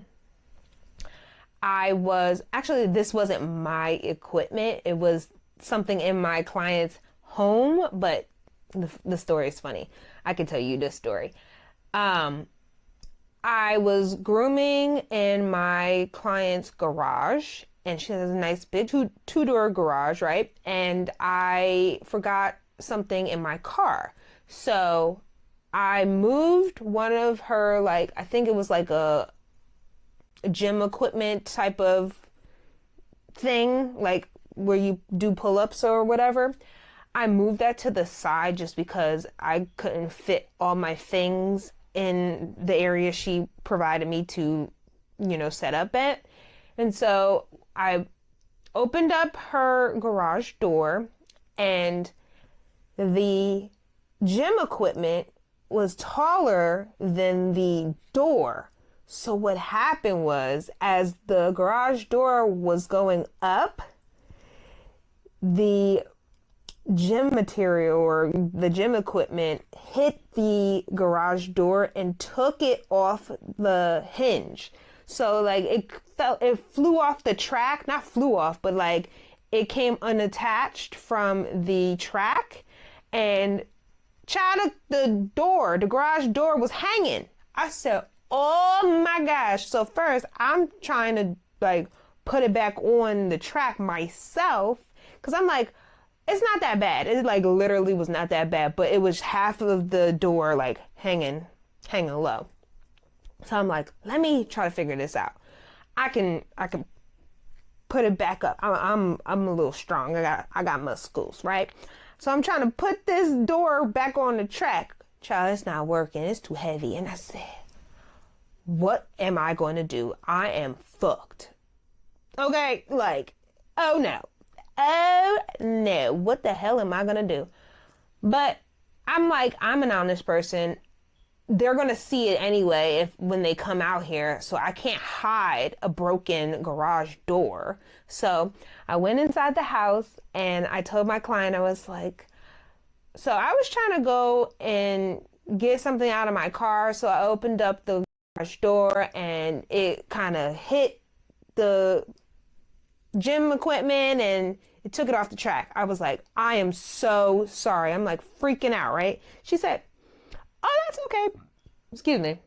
wasn't my equipment. It was something in my client's home, but the story is funny. I can tell you this story. I was grooming in my client's garage, and she has a nice big two-door garage, right? And I forgot something in my car. So I moved one of her, like, I think it was like a gym equipment type of thing, like where you do pull-ups or whatever. I moved that to the side just because I couldn't fit all my things in the area she provided me to, set up at. And so I opened up her garage door, and the gym equipment was taller than the door. So what happened was, as the garage door was going up, the gym material or the gym equipment hit the garage door and took it off the hinge. So like it flew off the track, not flew off, but like it came unattached from the track, and the garage door was hanging. I said, oh my gosh. So first I'm trying to like put it back on the track myself, because I'm like, it's not that bad. It like literally was not that bad, but it was half of the door like hanging low. So I'm like, let me try to figure this out. I can put it back up. I'm a little strong. I got muscles, right? So I'm trying to put this door back on the track. Child, it's not working. It's too heavy. And I said, what am I going to do? I am fucked. Okay, like, oh no, what the hell am I gonna do? But I'm like, I'm an honest person. They're gonna see it anyway when they come out here, so I can't hide a broken garage door. So I went inside the house and I told my client, I was like, so I was trying to go and get something out of my car, so I opened up the garage door and it kind of hit the gym equipment and it took it off the track. I was like, I am so sorry. I'm like freaking out, right? She said, oh, that's okay. Excuse me.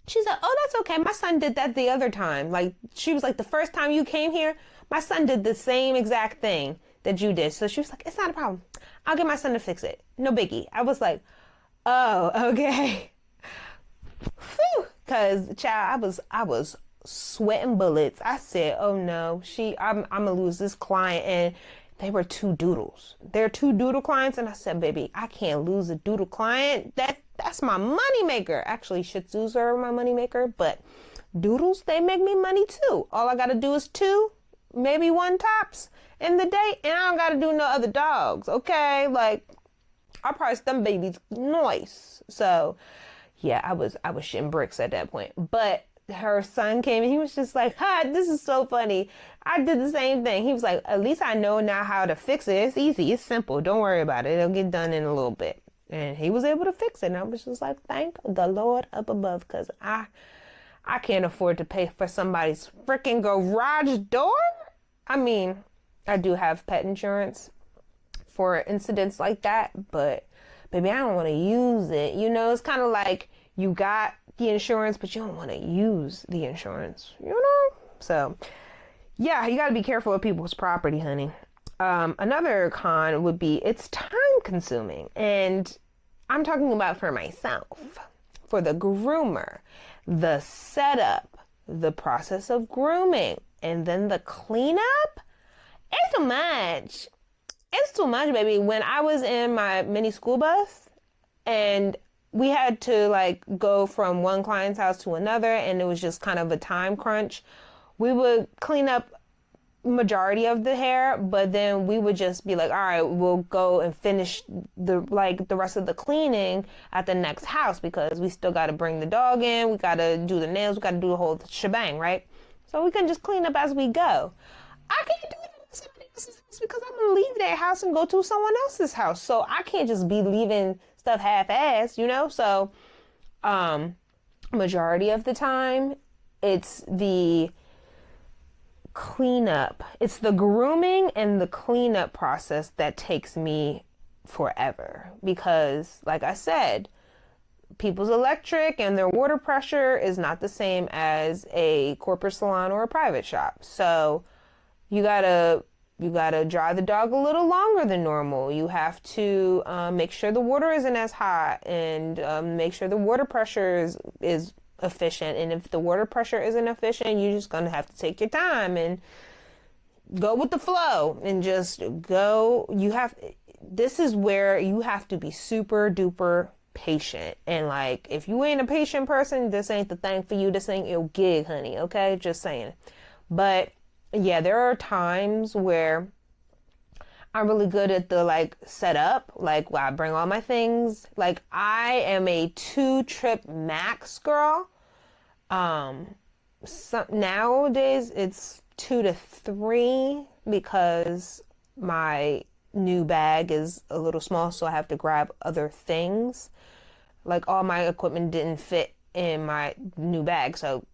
She said, oh, that's okay. My son did that the other time. Like, she was like, the first time you came here, my son did the same exact thing that you did. So she was like, it's not a problem. I'll get my son to fix it. No biggie. I was like, oh, okay. Whew. Cause child, I was sweating bullets. I said, oh no, I'm gonna lose this client. And they were two doodles. They're two doodle clients. And I said, baby, I can't lose a doodle client. That's my money maker. Actually, Shih Tzus are my money maker, but doodles, they make me money too. All I gotta do is 2, maybe 1 tops in the day, and I don't gotta do no other dogs, okay? Like, I priced them babies nice. So, yeah, I was shitting bricks at that point. But her son came and he was just like, "Hi, this is so funny. I did the same thing." He was like, "At least I know now how to fix it. It's easy. It's simple. Don't worry about it. It'll get done in a little bit." And he was able to fix it. And I was just like, thank the Lord up above, because I can't afford to pay for somebody's freaking garage door. I mean, I do have pet insurance for incidents like that, but baby, I don't want to use it. You know, it's kind of like you got the insurance, but you don't want to use the insurance, you know? So, yeah, you got to be careful with people's property, honey. Another con would be it's time consuming. And I'm talking about for myself, for the groomer, the setup, the process of grooming, and then the cleanup. It's too much. It's too much, baby. When I was in my mini school bus and we had to like go from one client's house to another, and it was just kind of a time crunch, we would clean up majority of the hair, but then we would just be like, all right, we'll go and finish the rest of the cleaning at the next house, because we still got to bring the dog in, we got to do the nails, we got to do the whole shebang, right? So we can just clean up as we go. I can't do it at somebody else's house because I'm gonna leave their house and go to someone else's house, so I can't just be leaving stuff half-assed, you know? So majority of the time it's the cleanup, it's the grooming and the cleanup process that takes me forever, because like I said, people's electric and their water pressure is not the same as a corporate salon or a private shop. So you gotta dry the dog a little longer than normal. You have to make sure the water isn't as hot, and make sure the water pressure is efficient. And if the water pressure isn't efficient, you're just gonna have to take your time and go with the flow and just go. This is where you have to be super duper patient. And like, if you ain't a patient person, this ain't the thing for you. This ain't your gig, honey. Okay, just saying. But yeah, there are times where I'm really good at the like setup, like where I bring all my things. Like, I am a 2-trip max girl. Nowadays it's 2 to 3 because my new bag is a little small, so I have to grab other things. Like, all my equipment didn't fit in my new bag, so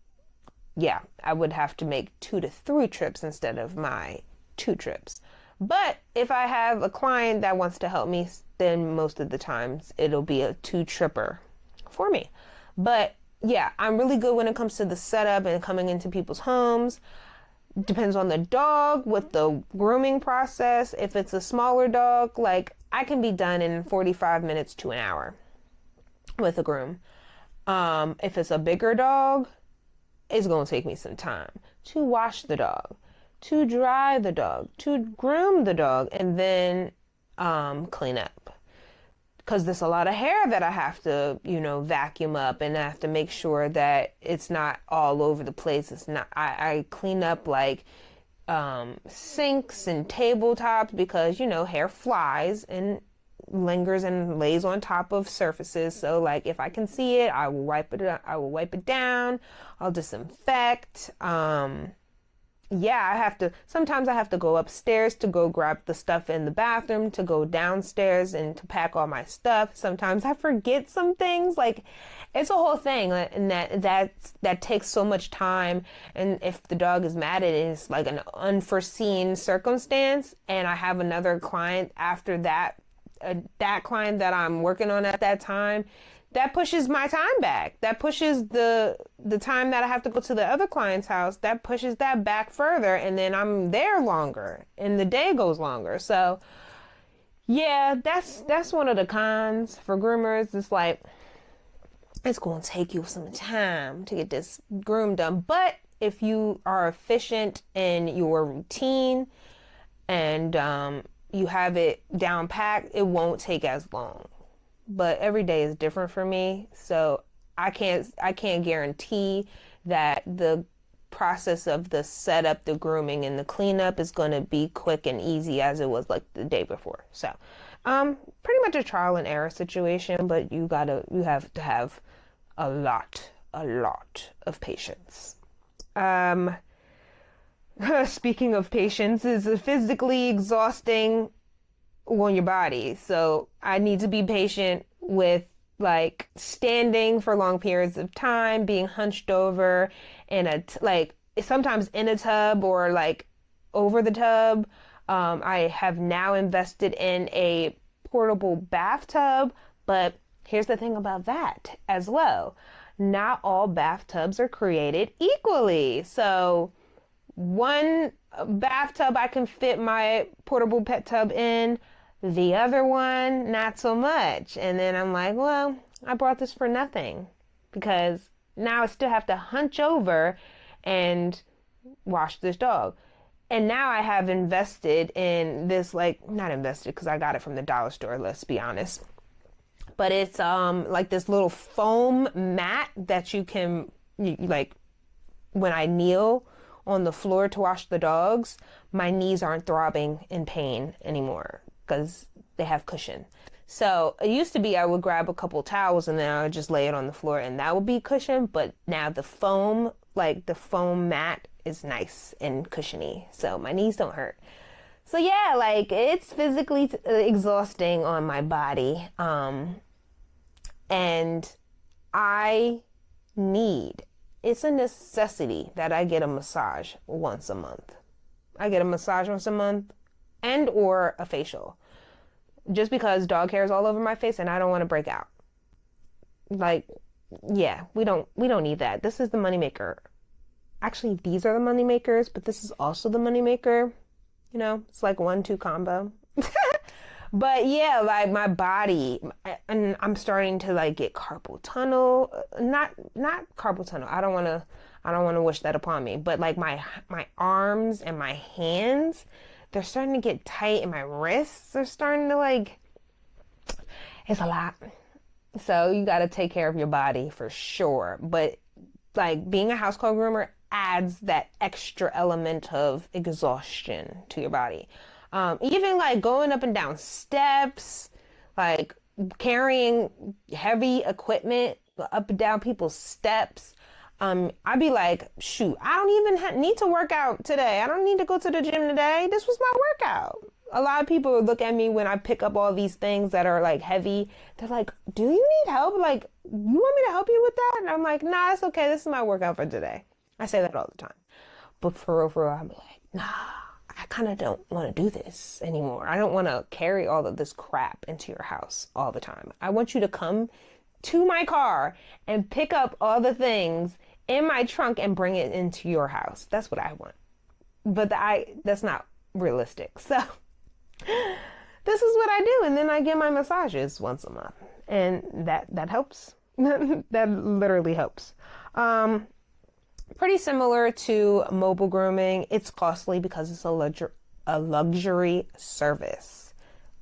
yeah, I would have to make 2 to 3 trips instead of my 2 trips. But if I have a client that wants to help me, then most of the times it'll be a 2-tripper for me. But yeah, I'm really good when it comes to the setup and coming into people's homes. Depends on the dog with the grooming process. If it's a smaller dog, like, I can be done in 45 minutes to an hour with a groom. If it's a bigger dog, it's going to take me some time to wash the dog, to dry the dog, to groom the dog, and then clean up. Because there's a lot of hair that I have to, vacuum up, and I have to make sure that it's not all over the place. It's not. I clean up like sinks and tabletops, because hair flies and lingers and lays on top of surfaces. So like, if I can see it, I will wipe it down. I'll disinfect. Sometimes I have to go upstairs to go grab the stuff in the bathroom, to go downstairs and to pack all my stuff. Sometimes I forget some things. Like, it's a whole thing, and that takes so much time. And if the dog is mad at it, it's like an unforeseen circumstance, and I have another client after that, that client that I'm working on at that time, that pushes my time back. That pushes the time that I have to go to the other client's house, that pushes that back further, and then I'm there longer and the day goes longer. So yeah, that's one of the cons for groomers. It's like, it's going to take you some time to get this groom done. But if you are efficient in your routine and you have it down packed, it won't take as long. But every day is different for me, so I can't guarantee that the process of the setup, the grooming, and the cleanup is going to be quick and easy as it was like the day before. So, pretty much a trial and error situation, but you have to have a lot of patience. Speaking of patience, is physically exhausting on your body. So I need to be patient with like standing for long periods of time, being hunched over in like sometimes in a tub or like over the tub. I have now invested in a portable bathtub, but here's the thing about that as well. Not all bathtubs are created equally. So one bathtub I can fit my portable pet tub in, the other one not so much. And then I'm like, well, I bought this for nothing because now I still have to hunch over and wash this dog. And now I have invested in this, like, not invested because I got it from the dollar store, let's be honest. But it's like this little foam mat that you can, like, when I kneel on the floor to wash the dogs, my knees aren't throbbing in pain anymore because they have cushion. So it used to be I would grab a couple towels and then I would just lay it on the floor and that would be cushion. But now the foam, like the foam mat is nice and cushiony. So my knees don't hurt. So yeah, like it's physically exhausting on my body. And it's a necessity that I get a massage once a month. I get a massage once a month and or a facial. Just because dog hair is all over my face and I don't want to break out. Like, yeah, we don't need that. This is the moneymaker. Actually, these are the money makers, but this is also the money maker. You know, it's like 1-2 combo. But yeah, like my body, and I'm starting to like get carpal tunnel. Not carpal tunnel. I don't want to wish that upon me. But like my arms and my hands, they're starting to get tight, and my wrists are starting to like. It's a lot. So you got to take care of your body for sure. But like being a housecall groomer adds that extra element of exhaustion to your body. Even like going up and down steps, like carrying heavy equipment up and down people's steps. I'd be like, shoot, I don't even need to work out today. I don't need to go to the gym today. This was my workout. A lot of people look at me when I pick up all these things that are like heavy. They're like, do you need help? Like, you want me to help you with that? And I'm like, nah, it's okay. This is my workout for today. I say that all the time. But for real, I'm like, nah. I kind of don't want to do this anymore. I don't want to carry all of this crap into your house all the time. I want you to come to my car and pick up all the things in my trunk and bring it into your house. That's what I want. But that's not realistic. So this is what I do. And then I get my massages once a month. And that helps. That literally helps. Pretty similar to mobile grooming. It's costly because it's a luxury service.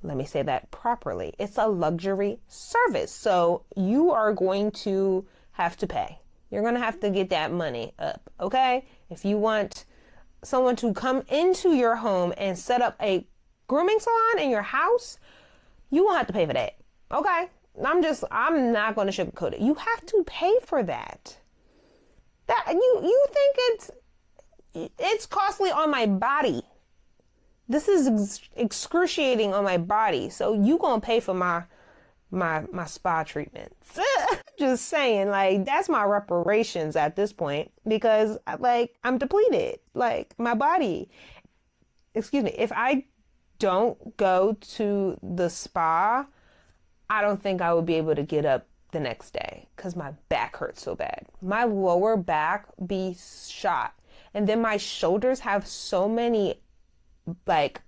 Let me say that properly. It's a luxury service. So you are going to have to pay. You're going to have to get that money up, okay? If you want someone to come into your home and set up a grooming salon in your house, you won't have to pay for that, okay? I'm not going to sugarcoat it. You have to pay for that. That you think it's costly on my body. This is excruciating on my body. So you gonna pay for my spa treatments. Just saying, like that's my reparations at this point because like I'm depleted. Like my body. Excuse me. If I don't go to the spa, I don't think I would be able to get up the next day because my back hurts so bad. My lower back be shot. And then my shoulders have so many, like,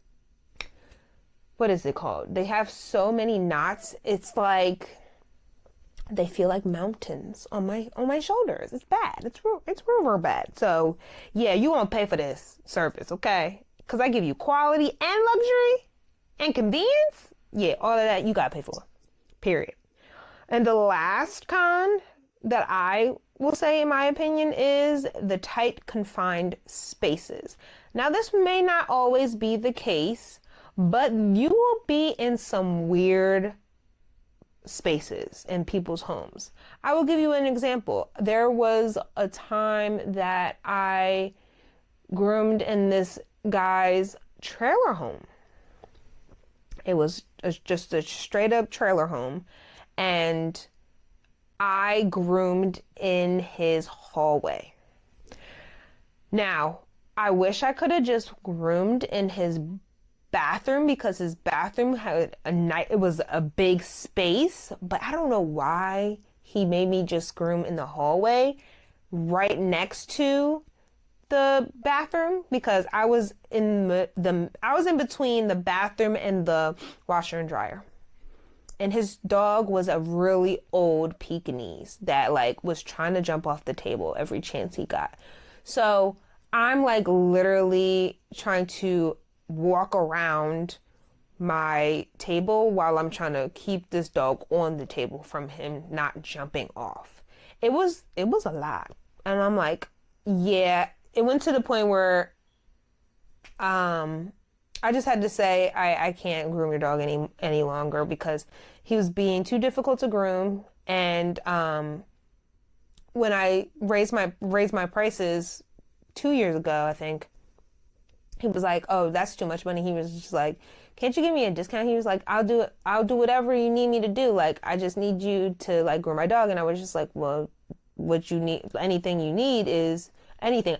what is it called? They have so many knots. It's like, they feel like mountains on my shoulders. It's bad. It's real bad. So yeah, you won't pay for this service, okay? Because I give you quality and luxury and convenience. Yeah, all of that you gotta pay for, period. And the last con that I will say, in my opinion, is the tight, confined spaces. Now, this may not always be the case, but you will be in some weird spaces in people's homes. I will give you an example. There was a time that I groomed in this guy's trailer home. It was just a straight up trailer home, and I groomed in his hallway. Now, I wish I could have just groomed in his bathroom, because his bathroom had it was a big space, but I don't know why he made me just groom in the hallway right next to the bathroom, because I was in between the bathroom and the washer and dryer. And his dog was a really old Pekingese that like was trying to jump off the table every chance he got. So I'm like literally trying to walk around my table while I'm trying to keep this dog on the table from him not jumping off. It was a lot. And I'm like, yeah, it went to the point where I just had to say I can't groom your dog any longer, because he was being too difficult to groom. And when I raised my prices 2 years ago, I think, he was like, "Oh, that's too much money." He was just like, "Can't you give me a discount?" He was like, I'll do whatever you need me to do. Like, I just need you to like groom my dog." And I was just like, "Well, anything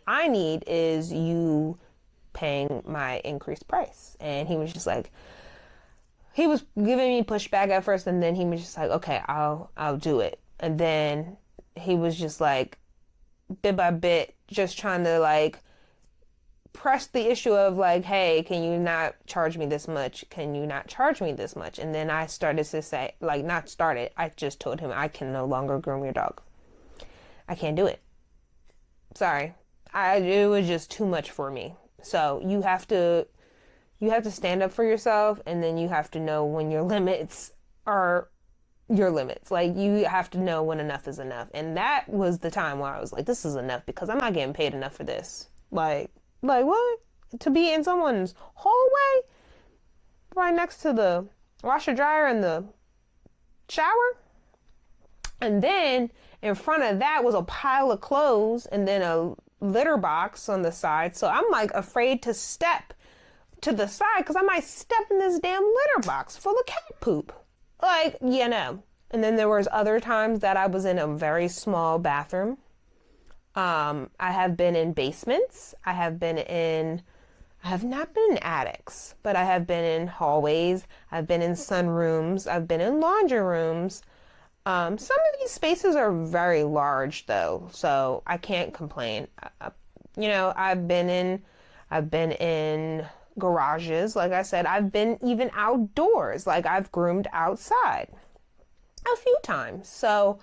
I need is you paying my increased price." And he was just like, he was giving me pushback at first, and then he was just like, "Okay, I'll do it." And then he was just like, bit by bit, just trying to like press the issue of like, "Hey, can you not charge me this much? Can you not charge me this much?" And then I started to say, like, not started, I just told him, "I can no longer groom your dog. I can't do it. Sorry. It was just too much for me." So you have to stand up for yourself, and then you have to know when your limits are your limits. Like, you have to know when enough is enough. And that was the time where I was like, this is enough, because I'm not getting paid enough for this. Like what? To be in someone's hallway right next to the washer dryer and the shower? And then in front of that was a pile of clothes, and then a litter box on the side. So I'm like afraid to step to the side, because I might step in this damn litter box full of cat poop. Like, you know. And then there was other times that I was in a very small bathroom. I have been in basements. I have not been in attics, but I have been in hallways. I've been in sunrooms. I've been in laundry rooms. Some of these spaces are very large though, so I can't complain. I've been in garages. Like I said, I've been even outdoors. Like, I've groomed outside a few times. So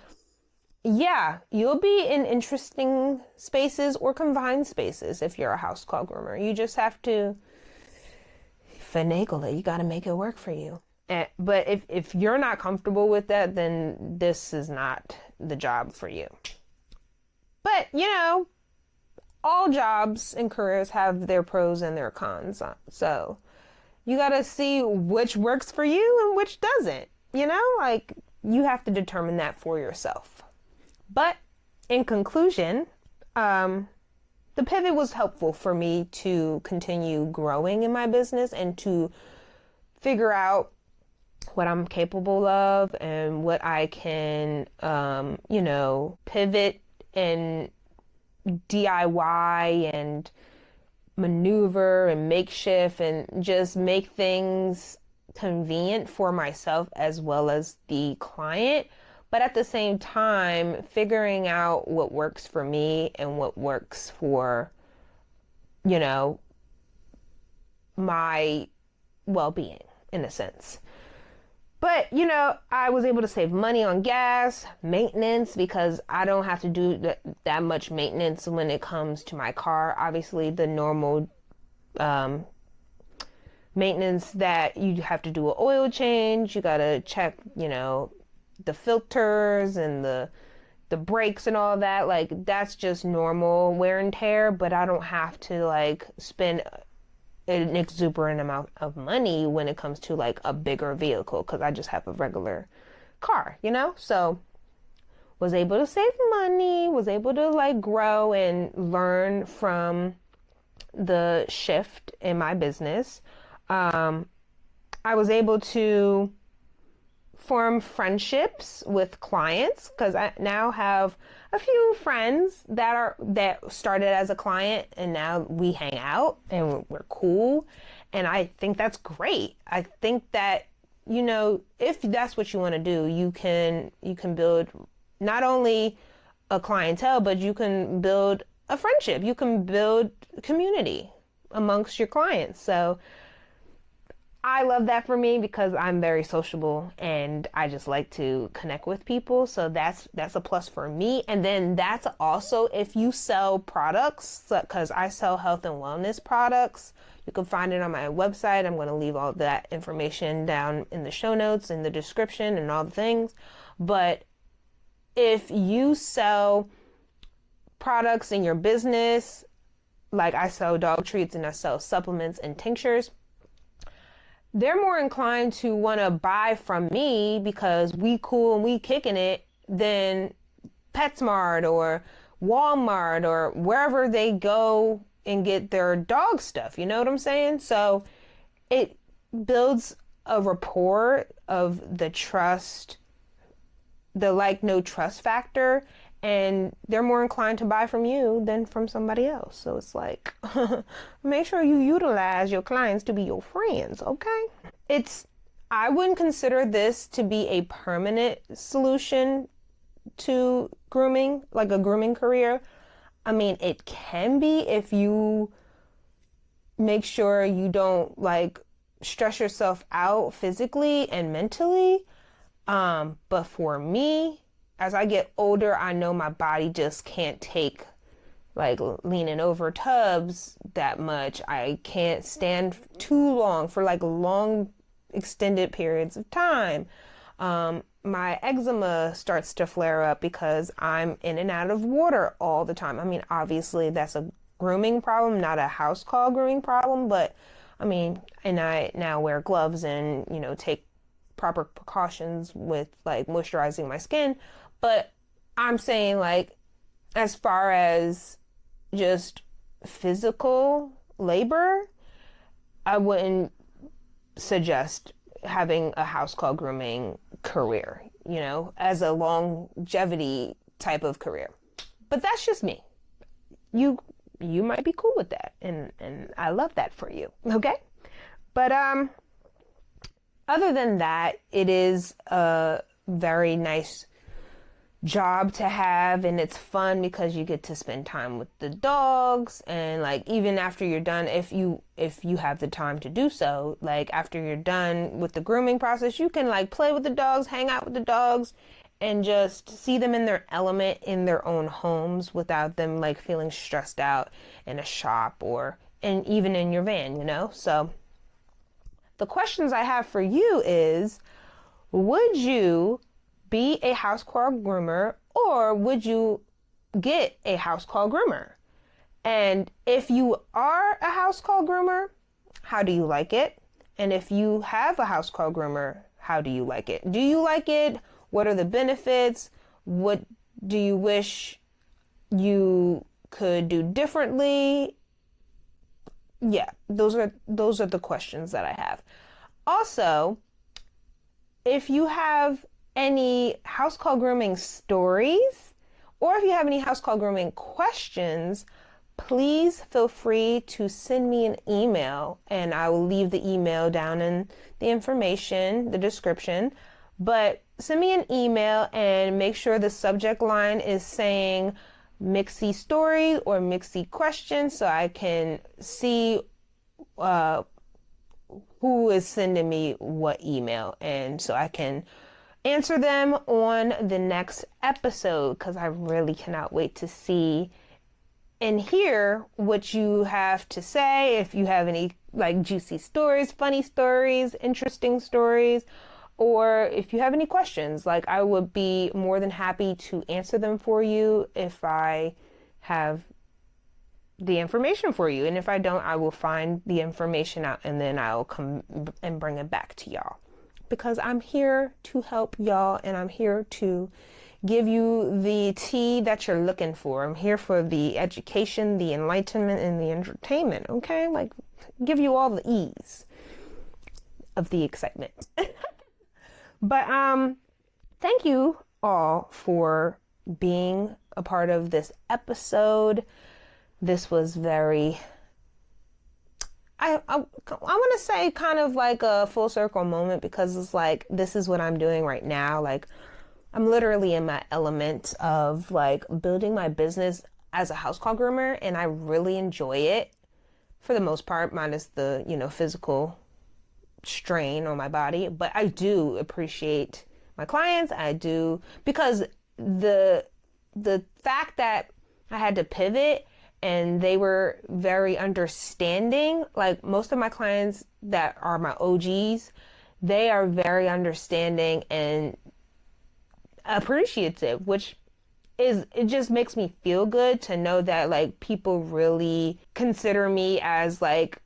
yeah, you'll be in interesting spaces or confined spaces if you're a Housecall groomer. You just have to finagle it. You got to make it work for you. But if you're not comfortable with that, then this is not the job for you. But, all jobs and careers have their pros and their cons. So you got to see which works for you and which doesn't. Like, you have to determine that for yourself. But in conclusion, the pivot was helpful for me to continue growing in my business and to figure out what I'm capable of and what I can, pivot and DIY and maneuver and makeshift and just make things convenient for myself as well as the client. But at the same time, figuring out what works for me and what works for, my well-being in a sense. But, I was able to save money on gas, maintenance, because I don't have to do that much maintenance when it comes to my car. Obviously, the normal maintenance that you have to do an oil change, you got to check, the filters and the the brakes and all that, like that's just normal wear and tear, but I don't have to like spend an exuberant amount of money when it comes to like a bigger vehicle because I just have a regular car, you know? So was able to save money, was able to like grow and learn from the shift in my business. I was able to form friendships with clients because I now have a few friends that started as a client and now we hang out and we're cool, and I think that's great. I think that, you know, if that's what you want to do, you can build not only a clientele, but you can build a friendship, you can build community amongst your clients. So I love that for me because I'm very sociable and I just like to connect with people. So that's a plus for me. And then that's also if you sell products, because I sell health and wellness products. You can find it on my website. I'm going to leave all that information down in the show notes, in the description, and all the things. But if you sell products in your business, like I sell dog treats and I sell supplements and tinctures, they're more inclined to want to buy from me because we cool and we kicking it than PetSmart or Walmart or wherever they go and get their dog stuff. You know what I'm saying? So it builds a rapport of the trust, the like no trust factor, and they're more inclined to buy from you than from somebody else. So it's like, make sure you utilize your clients to be your friends, okay? I wouldn't consider this to be a permanent solution to grooming, like a grooming career. I mean, it can be if you make sure you don't like stress yourself out physically and mentally. But for me, as I get older, I know my body just can't take like leaning over tubs that much. I can't stand too long for like long extended periods of time. My eczema starts to flare up because I'm in and out of water all the time. I mean, obviously that's a grooming problem, not a house call grooming problem, but I mean, and I now wear gloves and, you know, take proper precautions with like moisturizing my skin. But I'm saying like, as far as just physical labor, I wouldn't suggest having a house call grooming career, you know, as a longevity type of career. But that's just me. You might be cool with that, and I love that for you. Okay? But other than that, it is a very nice job to have, and it's fun because you get to spend time with the dogs, and like even after you're done, if you have the time to do so, like after you're done with the grooming process, you can like play with the dogs, hang out with the dogs, and just see them in their element in their own homes without them like feeling stressed out in a shop and even in your van, you know? So the questions I have for you is, would you be a house call groomer, or would you get a house call groomer? And if you are a house call groomer, how do you like it? And if you have a house call groomer, how do you like it? Do you like it? What are the benefits? What do you wish you could do differently? Yeah, those are the questions that I have. Also, if you have any house call grooming stories, or if you have any house call grooming questions, please feel free to send me an email, and I will leave the email down in the information, the description. But send me an email and make sure the subject line is saying Mixxie story or Mixxie questions, so I can see who is sending me what email, and so I can answer them on the next episode, because I really cannot wait to see and hear what you have to say. If you have any like juicy stories, funny stories, interesting stories, or if you have any questions, like I would be more than happy to answer them for you if I have the information for you. And if I don't, I will find the information out and then I'll come and bring it back to y'all. Because I'm here to help y'all and I'm here to give you the tea that you're looking for. I'm here for the education, the enlightenment, and the entertainment, okay? Like, give you all the ease of the excitement. But thank you all for being a part of this episode. This was very, I want to say kind of like a full circle moment, because it's like, this is what I'm doing right now. Like, I'm literally in my element of like building my business as a house call groomer, and I really enjoy it for the most part, minus the, physical strain on my body. But I do appreciate my clients. I do, because the fact that I had to pivot and they were very understanding, like most of my clients that are my OGs, they are very understanding and appreciative, which it just makes me feel good to know that like people really consider me as like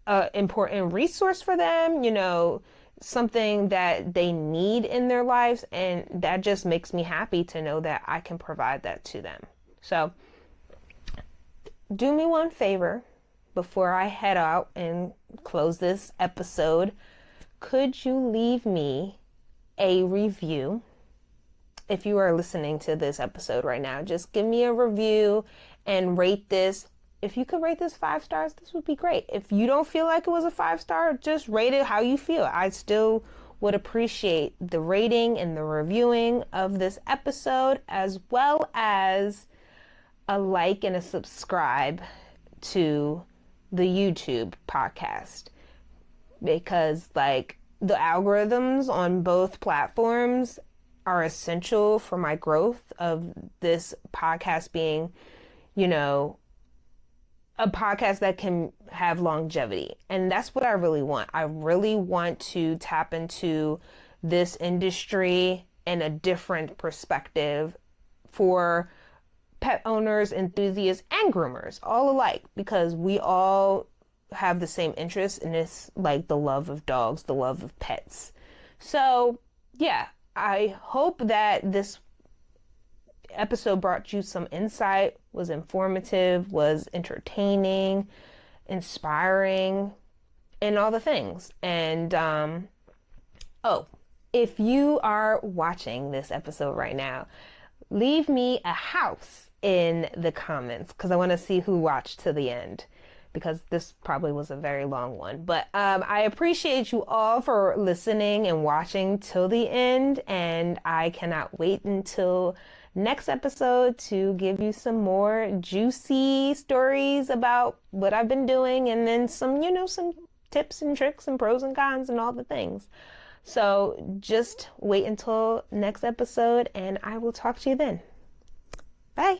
a important resource for them, something that they need in their lives, and that just makes me happy to know that I can provide that to them. So do me one favor before I head out and close this episode. Could you leave me a review? If you are listening to this episode right now, just give me a review and rate this. If you could rate this 5 stars, this would be great. If you don't feel like it was a 5-star, just rate it how you feel. I still would appreciate the rating and the reviewing of this episode, as well as a like and a subscribe to the YouTube podcast, because like the algorithms on both platforms are essential for my growth of this podcast being, a podcast that can have longevity. And that's what I really want. I really want to tap into this industry in a different perspective for pet owners, enthusiasts, and groomers all alike, because we all have the same interest in this, like the love of dogs, the love of pets. So yeah, I hope that this episode brought you some insight, was informative, was entertaining, inspiring, and all the things. And if you are watching this episode right now, leave me a house in the comments, because I want to see who watched to the end, because this probably was a very long one. But I appreciate you all for listening and watching till the end, and I cannot wait until next episode to give you some more juicy stories about what I've been doing, and then some tips and tricks and pros and cons and all the things. So just wait until next episode, and I will talk to you then. Bye.